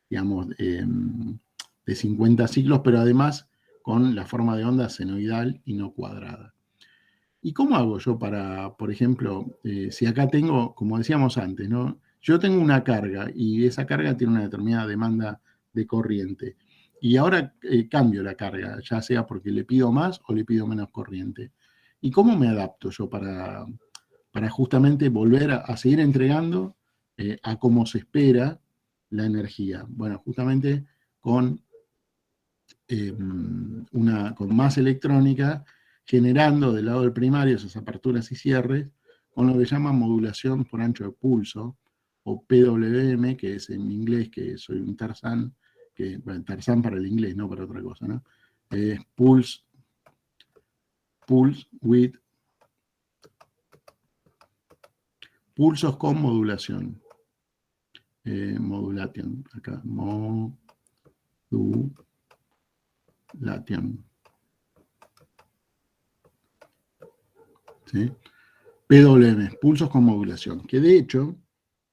digamos, de 50 ciclos, pero además con la forma de onda senoidal y no cuadrada. ¿Y cómo hago yo para, por ejemplo, si acá tengo, como decíamos antes, ¿no? Yo tengo una carga y esa carga tiene una determinada demanda de corriente. Y ahora cambio la carga, ya sea porque le pido más o le pido menos corriente. ¿Y cómo me adapto yo para justamente volver a seguir entregando a como se espera la energía? Bueno, justamente con, con más electrónica, generando del lado del primario esas aperturas y cierres, con lo que llaman modulación por ancho de pulso, o PWM, que es en inglés, que soy un Tarzán, bueno, Tarzán para el inglés, no para otra cosa, ¿no? Pulse with pulsos con modulación. Modulation, acá, modulation. ¿Sí? PWM, pulsos con modulación, que de hecho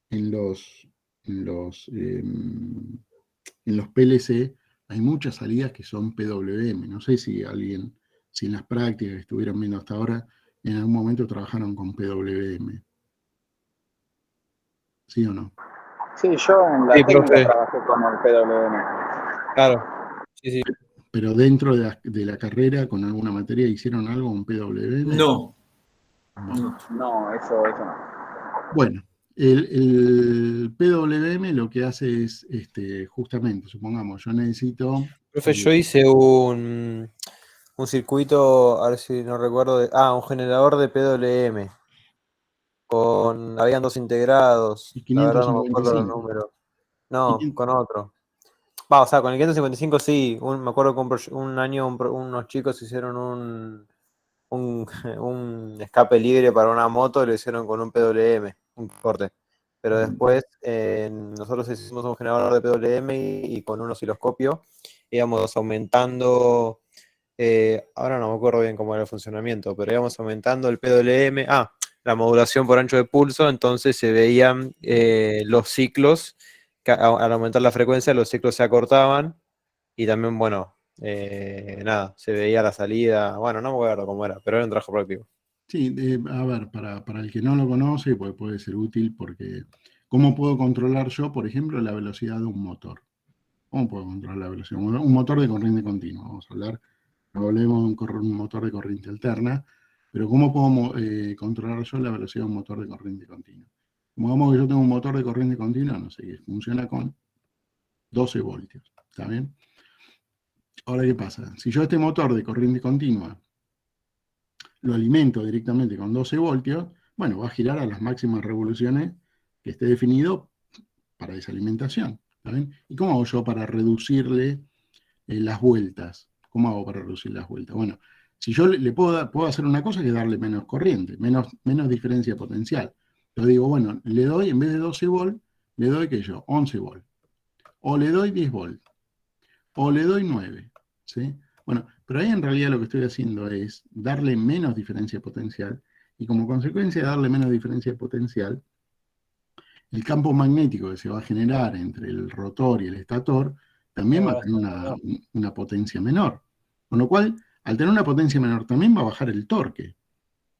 en los PLC hay muchas salidas que son PWM. No sé si si en las prácticas que estuvieron viendo hasta ahora, en algún momento trabajaron con PWM. ¿Sí o no? Sí, yo en la Sí, técnica profe. trabajé con el PWM. Claro. Sí, sí. Pero dentro de la carrera, con alguna materia, ¿hicieron algo con PWM? No. Bueno. No, eso no. Bueno, el PWM lo que hace es, justamente, supongamos, yo necesito... Profe, yo hice un circuito, a ver si no recuerdo, un generador de PWM. Habían dos integrados, y la verdad no me acuerdo los 555. números. No, 500. con otro. O sea, con el 555 sí, me acuerdo que un año unos chicos hicieron un escape libre para una moto, lo hicieron con un PWM, un corte. Pero después nosotros hicimos un generador de PWM y con un osciloscopio íbamos aumentando, ahora no me acuerdo bien cómo era el funcionamiento, pero íbamos aumentando el PWM, la modulación por ancho de pulso, entonces se veían los ciclos, que al aumentar la frecuencia los ciclos se acortaban y también, bueno, nada, se veía la salida, bueno, no me acuerdo cómo era, pero era un trabajo práctico. Sí, a ver, para el que no lo conoce, pues puede ser útil porque ¿cómo puedo controlar yo, por ejemplo, la velocidad de un motor? ¿Cómo puedo controlar la velocidad? Un motor de corriente continua, vamos a hablar, no hablemos de un motor de corriente alterna, pero ¿cómo puedo controlar yo la velocidad de un motor de corriente continua? Como que yo tengo un motor de corriente continua, no sé, que funciona con 12 voltios, ¿está bien? Ahora, ¿qué pasa? Si yo este motor de corriente continua lo alimento directamente con 12 voltios, bueno, va a girar a las máximas revoluciones que esté definido para esa alimentación. ¿Está bien? ¿Y cómo hago yo para reducirle las vueltas? ¿Cómo hago para reducir las vueltas? Bueno, si yo le puedo hacer una cosa que es darle menos corriente, menos diferencia potencial. Yo digo, bueno, le doy, en vez de 12 volt, le doy, ¿qué yo? 11 volt. O le doy 10 volt. O le doy 9. ¿Sí? Bueno, pero ahí en realidad lo que estoy haciendo es darle menos diferencia potencial y como consecuencia de darle menos diferencia potencial, el campo magnético que se va a generar entre el rotor y el estator también va a tener una potencia menor. Con lo cual, al tener una potencia menor, también va a bajar el torque.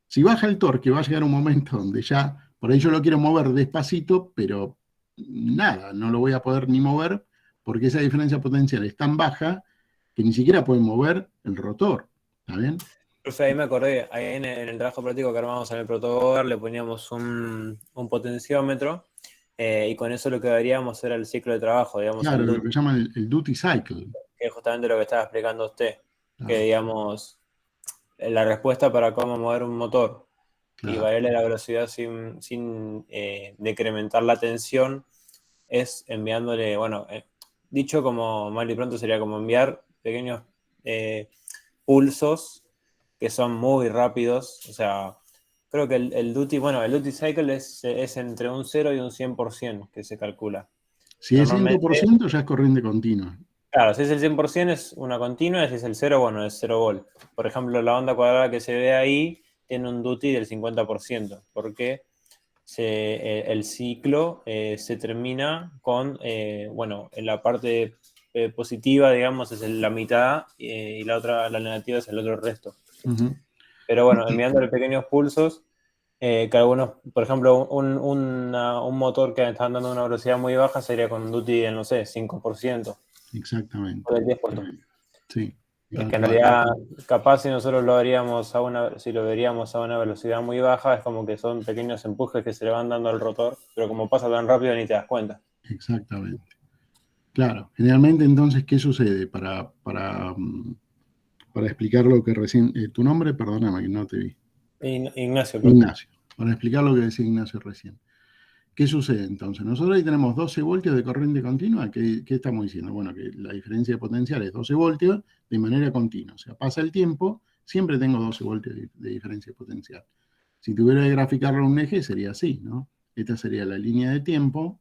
Si baja el torque, va a llegar un momento donde ya, por ahí yo lo quiero mover despacito, pero nada, no lo voy a poder ni mover porque esa diferencia potencial es tan baja que ni siquiera puede mover el rotor. ¿Está bien? Profe, ahí me acordé, ahí en el trabajo práctico que armamos en el protoboard le poníamos un potenciómetro y con eso lo que veríamos era el ciclo de trabajo, digamos, Claro, el lo que duty, llaman el duty cycle. que es justamente lo que estaba explicando usted, Claro, que digamos, la respuesta para cómo mover un motor y claro. variarle la velocidad sin decrementar la tensión es enviándole, bueno, dicho como mal y pronto sería como enviar pequeños pulsos que son muy rápidos, o sea, creo que el duty cycle es entre un 0 y un 100% que se calcula. Si es Normalmente, 100% ya es corriente continua. claro, si es el 100% es una continua, y si es el 0, bueno, es 0 volt. Por ejemplo, la onda cuadrada que se ve ahí tiene un duty del 50%, porque el ciclo se termina con, bueno, en la parte positiva, digamos, es la mitad y la otra, la negativa es el otro resto. Uh-huh. Pero bueno, enviándole pequeños pulsos, que algunos, por ejemplo, un motor que está andando a una velocidad muy baja sería con un duty, no sé, 5%. exactamente. Por el 10 puntos. Sí. Es tal que en cual. realidad, capaz si nosotros lo veríamos si lo veríamos a una velocidad muy baja, es como que son pequeños empujes que se le van dando al rotor, pero como pasa tan rápido ni te das cuenta. Exactamente. Claro, generalmente entonces, ¿qué sucede? Para explicar lo que recién... tu nombre, perdóname que no te vi. Ignacio, profe. Ignacio. Para explicar lo que decía Ignacio recién. ¿Qué sucede entonces? Nosotros ahí tenemos 12 voltios de corriente continua. ¿Qué estamos diciendo? Bueno, que la diferencia de potencial es 12 voltios de manera continua. O sea, pasa el tiempo, siempre tengo 12 voltios de diferencia de potencial. Si tuviera que graficarlo en un eje, sería así, ¿no? Esta sería la línea de tiempo,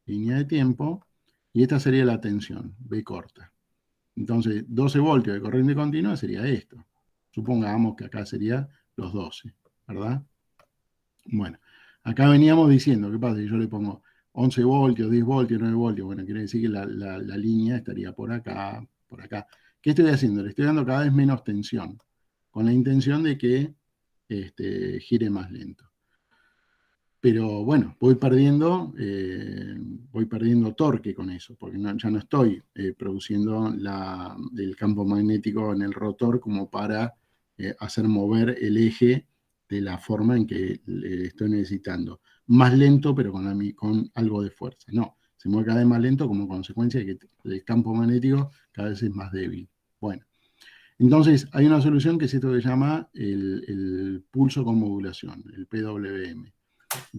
y esta sería la tensión, B corta. Entonces, 12 voltios de corriente continua sería esto. Supongamos que acá sería los 12, ¿verdad? Bueno, acá veníamos diciendo, ¿qué pasa si yo le pongo 11 voltios, 10 voltios, 9 voltios? Bueno, quiere decir que la línea estaría por acá, por acá. ¿Qué estoy haciendo? Le estoy dando cada vez menos tensión, con la intención de que gire más lento. Pero bueno, voy perdiendo torque con eso, porque ya no estoy produciendo el campo magnético en el rotor como para hacer mover el eje de la forma en que le estoy necesitando. Más lento, pero con algo de fuerza. No, se mueve cada vez más lento como consecuencia de que el campo magnético cada vez es más débil. Bueno, entonces hay una solución que es esto que se llama el pulso con modulación, el PWM.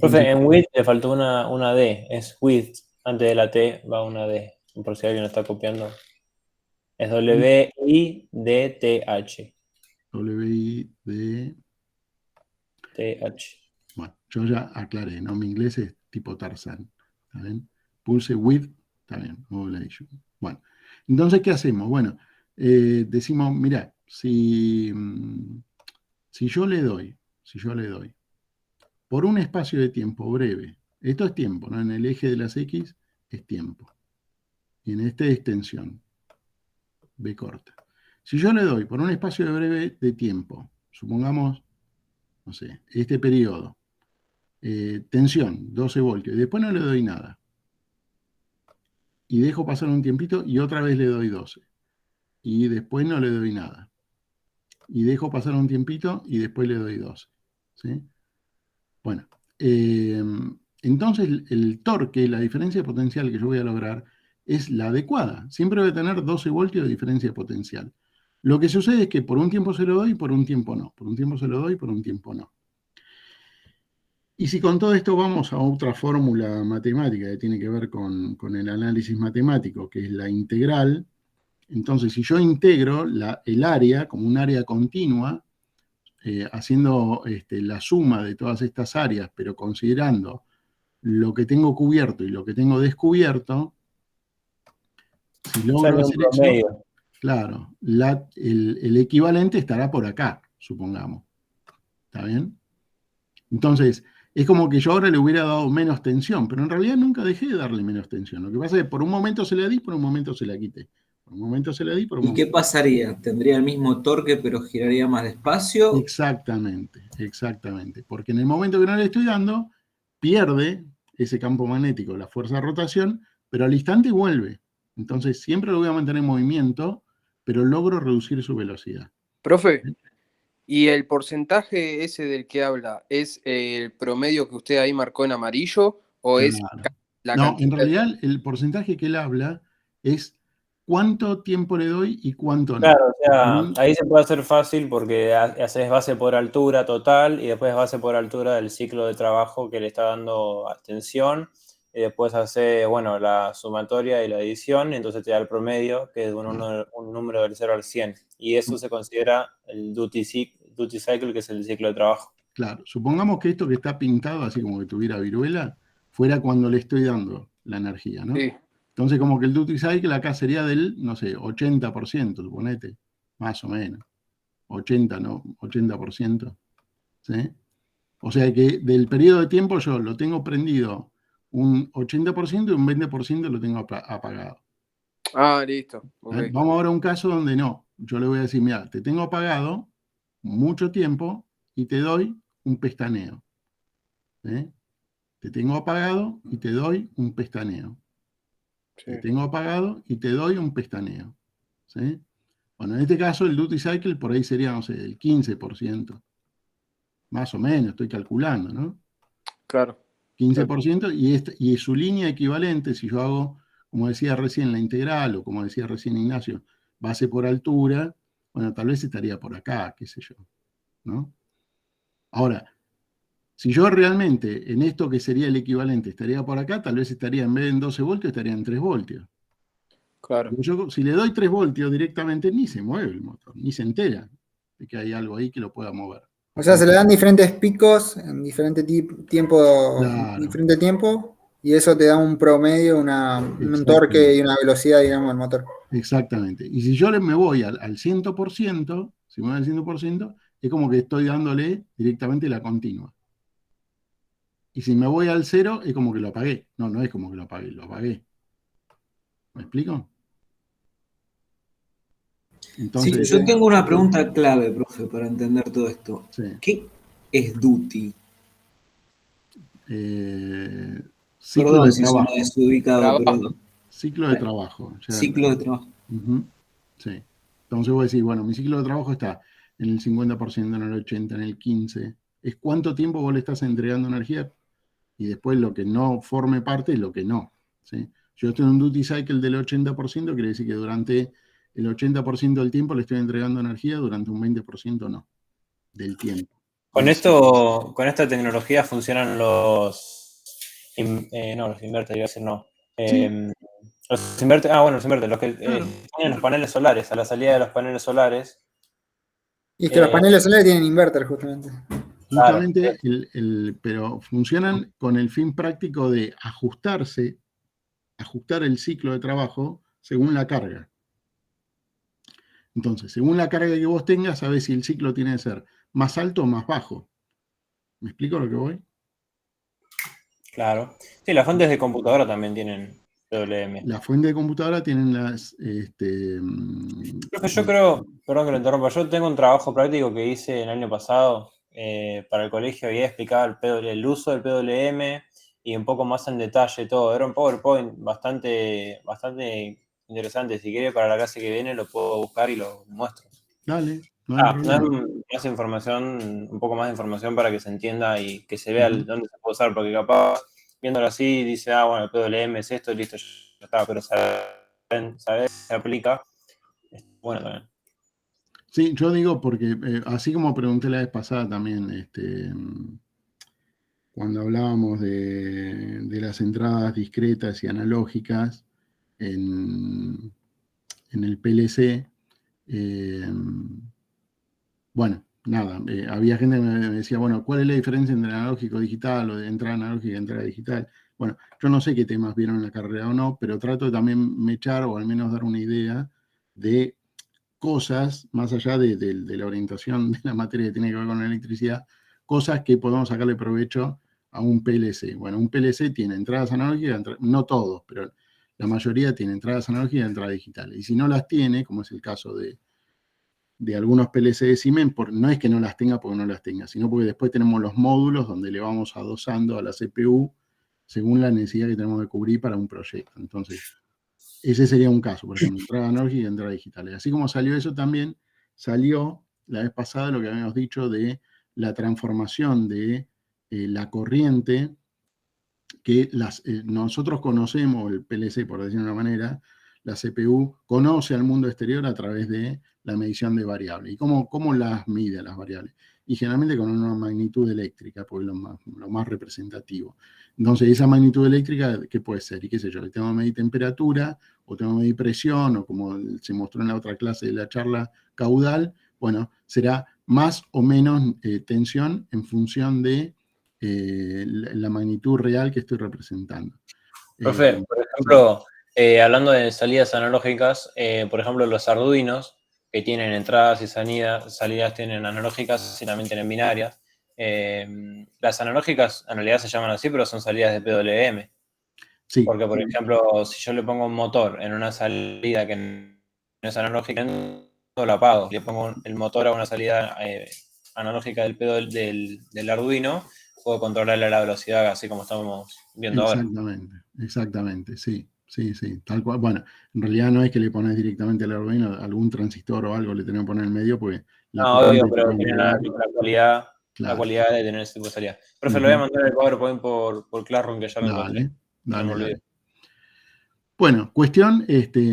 Profe, en width le faltó una D, es width, antes de la T va una D, por si alguien lo está copiando. Es W-I-D-T-H. W-I-D. T-H. Bueno, yo ya aclaré, ¿no? Mi inglés es tipo Tarzán. ¿Está bien? Pulse with, está bien, modulation. Bueno, entonces, ¿qué hacemos? Bueno, decimos, mira, si yo le doy por un espacio de tiempo breve, esto es tiempo, ¿no? En el eje de las X es tiempo. Y en este es tensión, B corta. Si yo le doy por un espacio de breve de tiempo, supongamos, no sé, este periodo, tensión, 12 voltios, y después no le doy nada, y dejo pasar un tiempito y otra vez le doy 12, y después no le doy nada, y dejo pasar un tiempito y después le doy 12. ¿Sí? Bueno, entonces el torque, la diferencia de potencial que yo voy a lograr es la adecuada. Siempre voy a tener 12 voltios de diferencia de potencial. Lo que sucede es que por un tiempo se lo doy y por un tiempo no. Por un tiempo se lo doy y por un tiempo no. Y si con todo esto vamos a otra fórmula matemática que tiene que ver con el análisis matemático, que es la integral, entonces si yo integro el área como un área continua, haciendo la suma de todas estas áreas, pero considerando lo que tengo cubierto y lo que tengo descubierto, si logro Sale un hacer eso, promedio. claro, el equivalente estará por acá, supongamos. ¿Está bien? Entonces, es como que yo ahora le hubiera dado menos tensión, pero en realidad nunca dejé de darle menos tensión. Lo que pasa es que por un momento se la di, por un momento se la quité. Por un momento se la di, por un ¿Y qué momento. pasaría? ¿Tendría el mismo torque pero giraría más despacio? Exactamente, exactamente. Porque en el momento que no le estoy dando, pierde ese campo magnético, la fuerza de rotación, pero al instante vuelve. Entonces siempre lo voy a mantener en movimiento, pero logro reducir su velocidad. Profe, ¿y el porcentaje ese del que habla es el promedio que usted ahí marcó en amarillo o es Claro. la No, en cantidad? realidad el porcentaje que él habla es cuánto tiempo le doy y cuánto no. Claro, o sea, ahí se puede hacer fácil porque haces base por altura total y después base por altura del ciclo de trabajo que le está dando atención. Y después hace, bueno, la sumatoria y la adición, y entonces te da el promedio, que es un número del 0 al 100. Y eso se considera el duty cycle, que es el ciclo de trabajo. Claro, supongamos que esto que está pintado, así como que tuviera viruela, fuera cuando le estoy dando la energía, ¿no? Sí. Entonces, como que el duty cycle acá sería del, no sé, 80%, suponete, más o menos. 80, ¿no? 80%. ¿Sí? O sea que del periodo de tiempo yo lo tengo prendido un 80% y un 20% lo tengo apagado. Ah, listo. Okay. Vamos ahora a un caso donde no. Yo le voy a decir, mira, te tengo apagado mucho tiempo y te doy un pestaneo. ¿Sí? Te tengo apagado y te doy un pestaneo. Sí. que tengo apagado y te doy un pestañeo. ¿Sí? Bueno, en este caso el duty cycle por ahí sería, no sé, el 15%. Más o menos, estoy calculando, ¿no? Claro. 15% y su línea equivalente, si yo hago, como decía recién, la integral, o como decía recién Ignacio, base por altura, bueno, tal vez estaría por acá, qué sé yo, ¿no? Ahora, si yo realmente en esto que sería el equivalente estaría por acá, tal vez estaría en vez de en 12 voltios, estaría en 3 voltios. Claro. Yo, si le doy 3 voltios directamente, ni se mueve el motor, ni se entera de que hay algo ahí que lo pueda mover. O sea, se le dan diferentes picos en Claro, diferente tiempo, y eso te da un promedio, un torque y una velocidad, digamos, del motor. exactamente. Y si yo me voy al 100%, si me voy al 100%, es como que estoy dándole directamente la continua. Y si me voy al 0, es como que lo apagué. No, no es como que lo apagué. ¿Me explico? Sí, Entonces, yo tengo una pregunta clave, profe, para entender todo esto. sí. ¿Qué es duty? Ciclo Perdón de si suena trabajo. desubicado, pero Trabajo. Ciclo de trabajo. Ya, ciclo de trabajo. sí. Entonces voy a decir, bueno, mi ciclo de trabajo está en el 50%, en el 80%, en el 15%. Es cuánto tiempo vos le estás entregando energía y después lo que no forme parte es lo que no. ¿Sí? Yo estoy en un duty cycle del 80%, quiere decir que durante el 80% del tiempo le estoy entregando energía, durante un 20% no, del tiempo. Con esta tecnología funcionan los inverters, iba a decir no. Sí, Los inverters, los inverters, los que claro. tienen los paneles solares, a la salida de los paneles solares. Y es que los paneles solares tienen inverter, justamente. Claro, Justamente, pero funcionan con el fin práctico de ajustar el ciclo de trabajo según la carga. Entonces, según la carga que vos tengas, sabés si el ciclo tiene que ser más alto o más bajo. ¿Me explico lo que voy? claro. Sí, las fuentes de computadora también tienen PWM. La fuente de computadora tienen las... Profe, yo creo, perdón que lo interrumpa, yo tengo un trabajo práctico que hice el año pasado para el colegio y explicaba el uso del PWM y un poco más en detalle todo. Era un PowerPoint bastante interesante. Si quiere, para la clase que viene lo puedo buscar y lo muestro. Dale, no hay problema. Más información, un poco más de información para que se entienda y que se vea dónde se puede usar, porque capaz viéndolo así dice, bueno, el PWM es esto y listo, ya está, pero ¿sabes? Se aplica. Bueno, también. Sí, yo digo porque, así como pregunté la vez pasada también, cuando hablábamos de las entradas discretas y analógicas en el PLC, bueno, nada, había gente que me decía, bueno, ¿cuál es la diferencia entre analógico digital o de entrada analógica y entrada digital? Bueno, yo no sé qué temas vieron en la carrera o no, pero trato de también mechar o al menos dar una idea de cosas, más allá de la orientación de la materia que tiene que ver con la electricidad, cosas que podemos sacarle provecho a un PLC. Bueno, un PLC tiene entradas analógicas, no todos, pero la mayoría tiene entradas analógicas y entradas digitales. Y si no las tiene, como es el caso de algunos PLC de Siemens, no es que no las tenga porque no las tenga, sino porque después tenemos los módulos donde le vamos adosando a la CPU según la necesidad que tenemos de cubrir para un proyecto. Entonces, ese sería un caso, por ejemplo, entrada analógica y entrada digital. Y así como salió eso, también salió la vez pasada lo que habíamos dicho de la transformación de la corriente que nosotros conocemos, el PLC por decirlo de una manera, la CPU conoce al mundo exterior a través de la medición de variables. ¿Y cómo las mide las variables? Y generalmente con una magnitud eléctrica, porque es lo más representativo. Entonces, esa magnitud eléctrica, ¿qué puede ser? Y qué sé yo, le tengo que medir temperatura, o tengo que medir presión, o como se mostró en la otra clase de la charla, caudal. Bueno, será más o menos tensión en función de la magnitud real que estoy representando. Profe, por ejemplo, hablando de salidas analógicas, por ejemplo, los Arduinos, que tienen entradas y salidas tienen analógicas y también tienen binarias. Las analógicas en realidad se llaman así, pero son salidas de PWM. Sí. Porque, por ejemplo, si yo le pongo un motor en una salida que no es analógica, no lo apago. Le pongo el motor a una salida analógica del Arduino, puedo controlarle la velocidad así como estamos viendo ahora. Exactamente, sí. Sí, tal cual. Bueno, en realidad no es que le pones directamente al Arduino algún transistor o algo, le tenés que poner en el medio porque la No, corriente obvio, se pero puede tiene entregar. la Claro. cualidad de tener ese tipo de salida. Profe, le voy a mandar el PowerPoint por Classroom, que ya lo encontré. No me olvidé. Dale. Bueno, cuestión,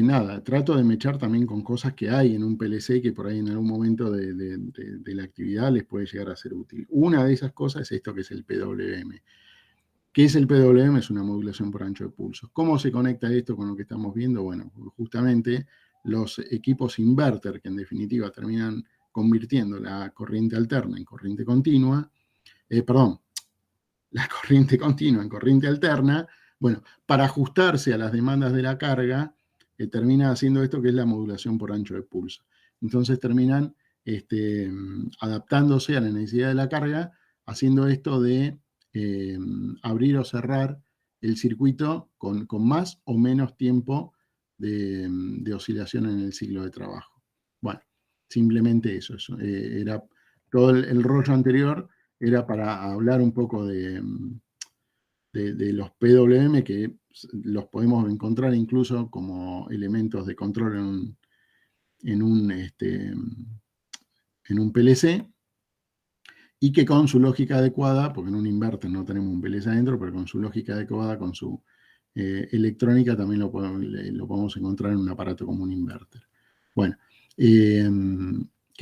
nada, trato de mechar también con cosas que hay en un PLC que por ahí en algún momento de la actividad les puede llegar a ser útil. Una de esas cosas es esto que es el PWM. ¿Qué es el PWM? Es una modulación por ancho de pulso. ¿Cómo se conecta esto con lo que estamos viendo? Bueno, justamente los equipos inverter, que en definitiva terminan convirtiendo la corriente alterna en corriente continua, la corriente continua en corriente alterna, bueno, para ajustarse a las demandas de la carga, termina haciendo esto que es la modulación por ancho de pulso. Entonces terminan adaptándose a la necesidad de la carga, haciendo esto de abrir o cerrar el circuito con más o menos tiempo de oscilación en el ciclo de trabajo. Bueno, simplemente eso era todo el rollo anterior era para hablar un poco de los PWM, que los podemos encontrar incluso como elementos de control en un PLC, y que con su lógica adecuada, porque en un inverter no tenemos un PLC adentro, pero con su lógica adecuada, con su electrónica, también lo podemos encontrar en un aparato como un inverter. Bueno, ¿qué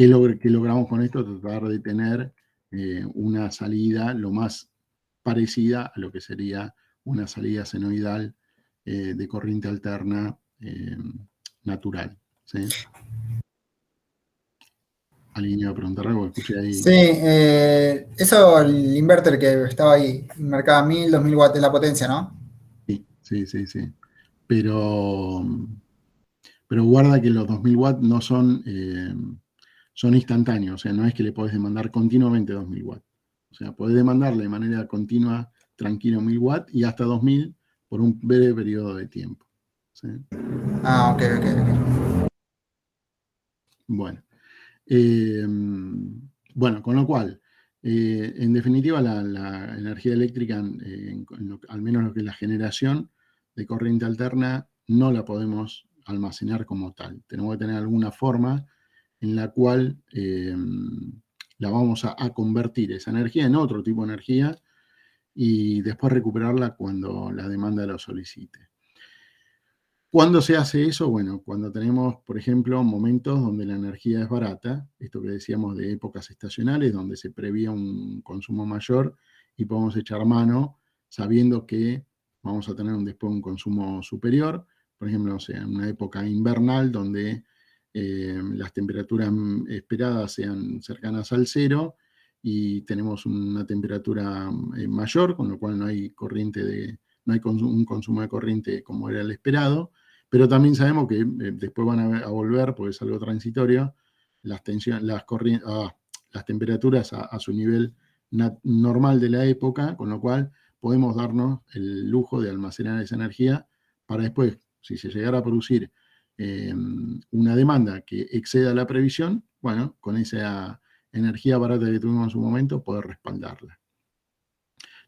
logramos con esto? Tratar de tener una salida lo más parecida a lo que sería una salida senoidal de corriente alterna natural. ¿Sí? ¿Alguien iba a preguntar algo? Escuché ahí. Sí, eso, el inverter que estaba ahí, marcaba 1000, 2000 watts de la potencia, ¿no? Sí. Pero guarda que los 2000 watts no son, son instantáneos, o sea, no es que le podés demandar continuamente 2000 watts. O sea, podés demandarle de manera continua, tranquilo, 1000 watts y hasta 2000 por un breve periodo de tiempo. ¿Sí? Ah, ok. Bueno. Bueno, con lo cual, en definitiva, la energía eléctrica, al menos lo que es la generación de corriente alterna, no la podemos almacenar como tal. Tenemos que tener alguna forma en la cual la vamos a convertir esa energía en otro tipo de energía y después recuperarla cuando la demanda lo solicite. ¿Cuándo se hace eso? Bueno, cuando tenemos, por ejemplo, momentos donde la energía es barata, esto que decíamos de épocas estacionales, donde se prevía un consumo mayor y podemos echar mano sabiendo que vamos a tener después un consumo superior, por ejemplo, no sé, en una época invernal donde las temperaturas esperadas sean cercanas al cero y tenemos una temperatura mayor, con lo cual no hay un consumo de corriente como era el esperado. Pero también sabemos que después van a volver, porque es algo transitorio, las temperaturas a su nivel normal de la época, con lo cual podemos darnos el lujo de almacenar esa energía para después, si se llegara a producir una demanda que exceda la previsión, bueno, con esa energía barata que tuvimos en su momento, poder respaldarla.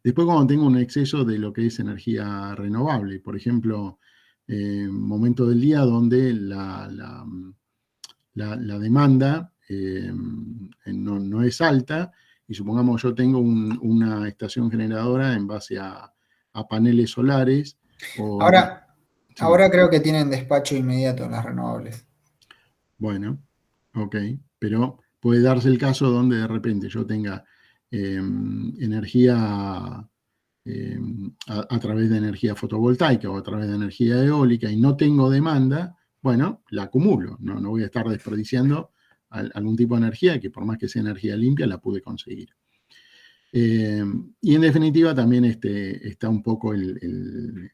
Después, cuando tengo un exceso de lo que es energía renovable, por ejemplo, momento del día donde la demanda no es alta, y supongamos yo tengo una estación generadora en base a paneles solares. Ahora creo que tienen despacho inmediato en las renovables. Bueno, ok, pero puede darse el caso donde de repente yo tenga energía a través de energía fotovoltaica o a través de energía eólica y no tengo demanda, bueno, la acumulo, no voy a estar desperdiciando algún tipo de energía que por más que sea energía limpia la pude conseguir. Y en definitiva también está un poco el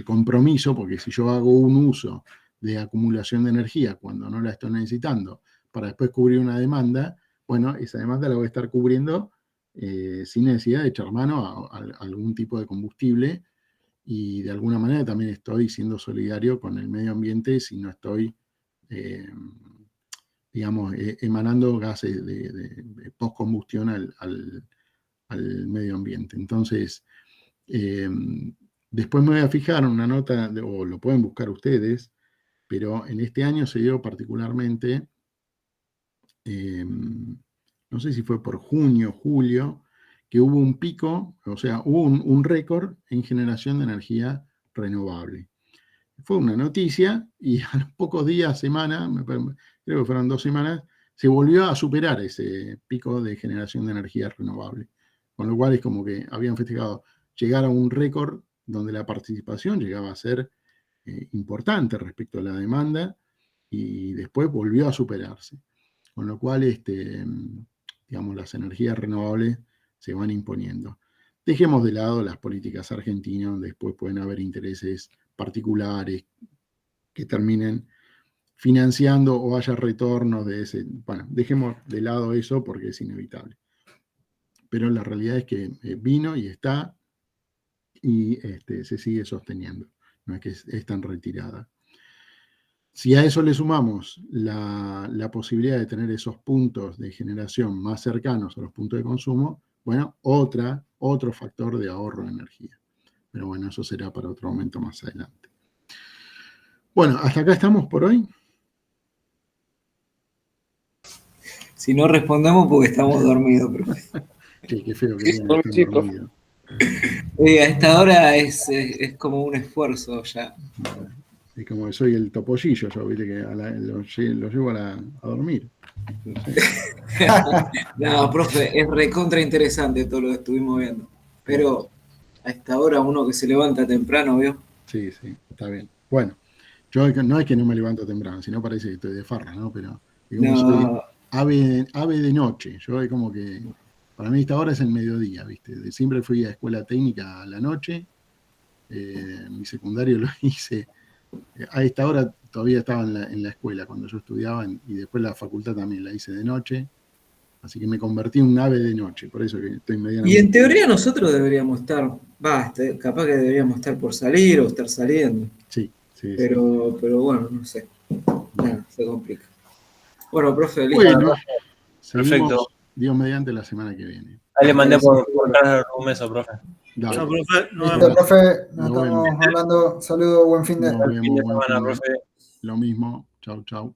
compromiso, porque si yo hago un uso de acumulación de energía cuando no la estoy necesitando para después cubrir una demanda, bueno, esa demanda la voy a estar cubriendo sin necesidad de echar mano a algún tipo de combustible, y de alguna manera también estoy siendo solidario con el medio ambiente si no estoy, digamos, emanando gases de postcombustión al medio ambiente. Entonces, Después me voy a fijar en una nota, o lo pueden buscar ustedes, pero en este año se dio particularmente, no sé si fue por junio, julio, que hubo un pico, o sea, hubo un récord en generación de energía renovable. Fue una noticia y a los pocos días, semanas, creo que fueron 2 semanas, se volvió a superar ese pico de generación de energía renovable. Con lo cual es como que habían festejado llegar a un récord donde la participación llegaba a ser importante respecto a la demanda y después volvió a superarse. Con lo cual, digamos, las energías renovables se van imponiendo. Dejemos de lado las políticas argentinas, donde después pueden haber intereses particulares que terminen financiando o haya retornos de ese. Bueno, dejemos de lado eso porque es inevitable. Pero la realidad es que vino y está y se sigue sosteniendo. No es que es tan retirada. Si a eso le sumamos la posibilidad de tener esos puntos de generación más cercanos a los puntos de consumo, bueno, otro factor de ahorro de energía. Pero bueno, eso será para otro momento más adelante. Bueno, hasta acá estamos por hoy. Si no respondemos porque estamos dormidos, profe. Sí, qué feo que digan que están dormidos. A esta hora es como un esfuerzo ya. Es como que soy el topollillo, yo, viste, que lo llevo a dormir. No sé. No, profe, es recontra interesante todo lo que estuvimos viendo. Pero a esta hora uno que se levanta temprano, ¿vio? Sí, está bien. Bueno, yo no es que no me levanto temprano, sino parece que estoy de farra, ¿no? Pero digamos, soy ave de noche. Yo es como que, para mí esta hora es el mediodía, ¿viste? Siempre fui a escuela técnica a la noche. Mi secundario lo hice. A esta hora todavía estaba en la escuela cuando yo estudiaba y después la facultad también la hice de noche. Así que me convertí en un ave de noche, por eso que estoy medianamente... Y en teoría nosotros deberíamos estar, capaz que deberíamos estar por salir o estar saliendo. Sí. Pero bueno, no sé. Nada, se complica. Bueno, profe, listo. Bueno, seguimos, Perfecto. Dios mediante, la semana que viene. Ahí le mandé por un beso, profe. Dale. Chao, profe. Nos Listo, vemos. profe, nos Nos estamos vemos. hablando. Saludos, buen fin de Nos Buen fin de vemos, buen semana, fin de- profe. Lo mismo. Chau.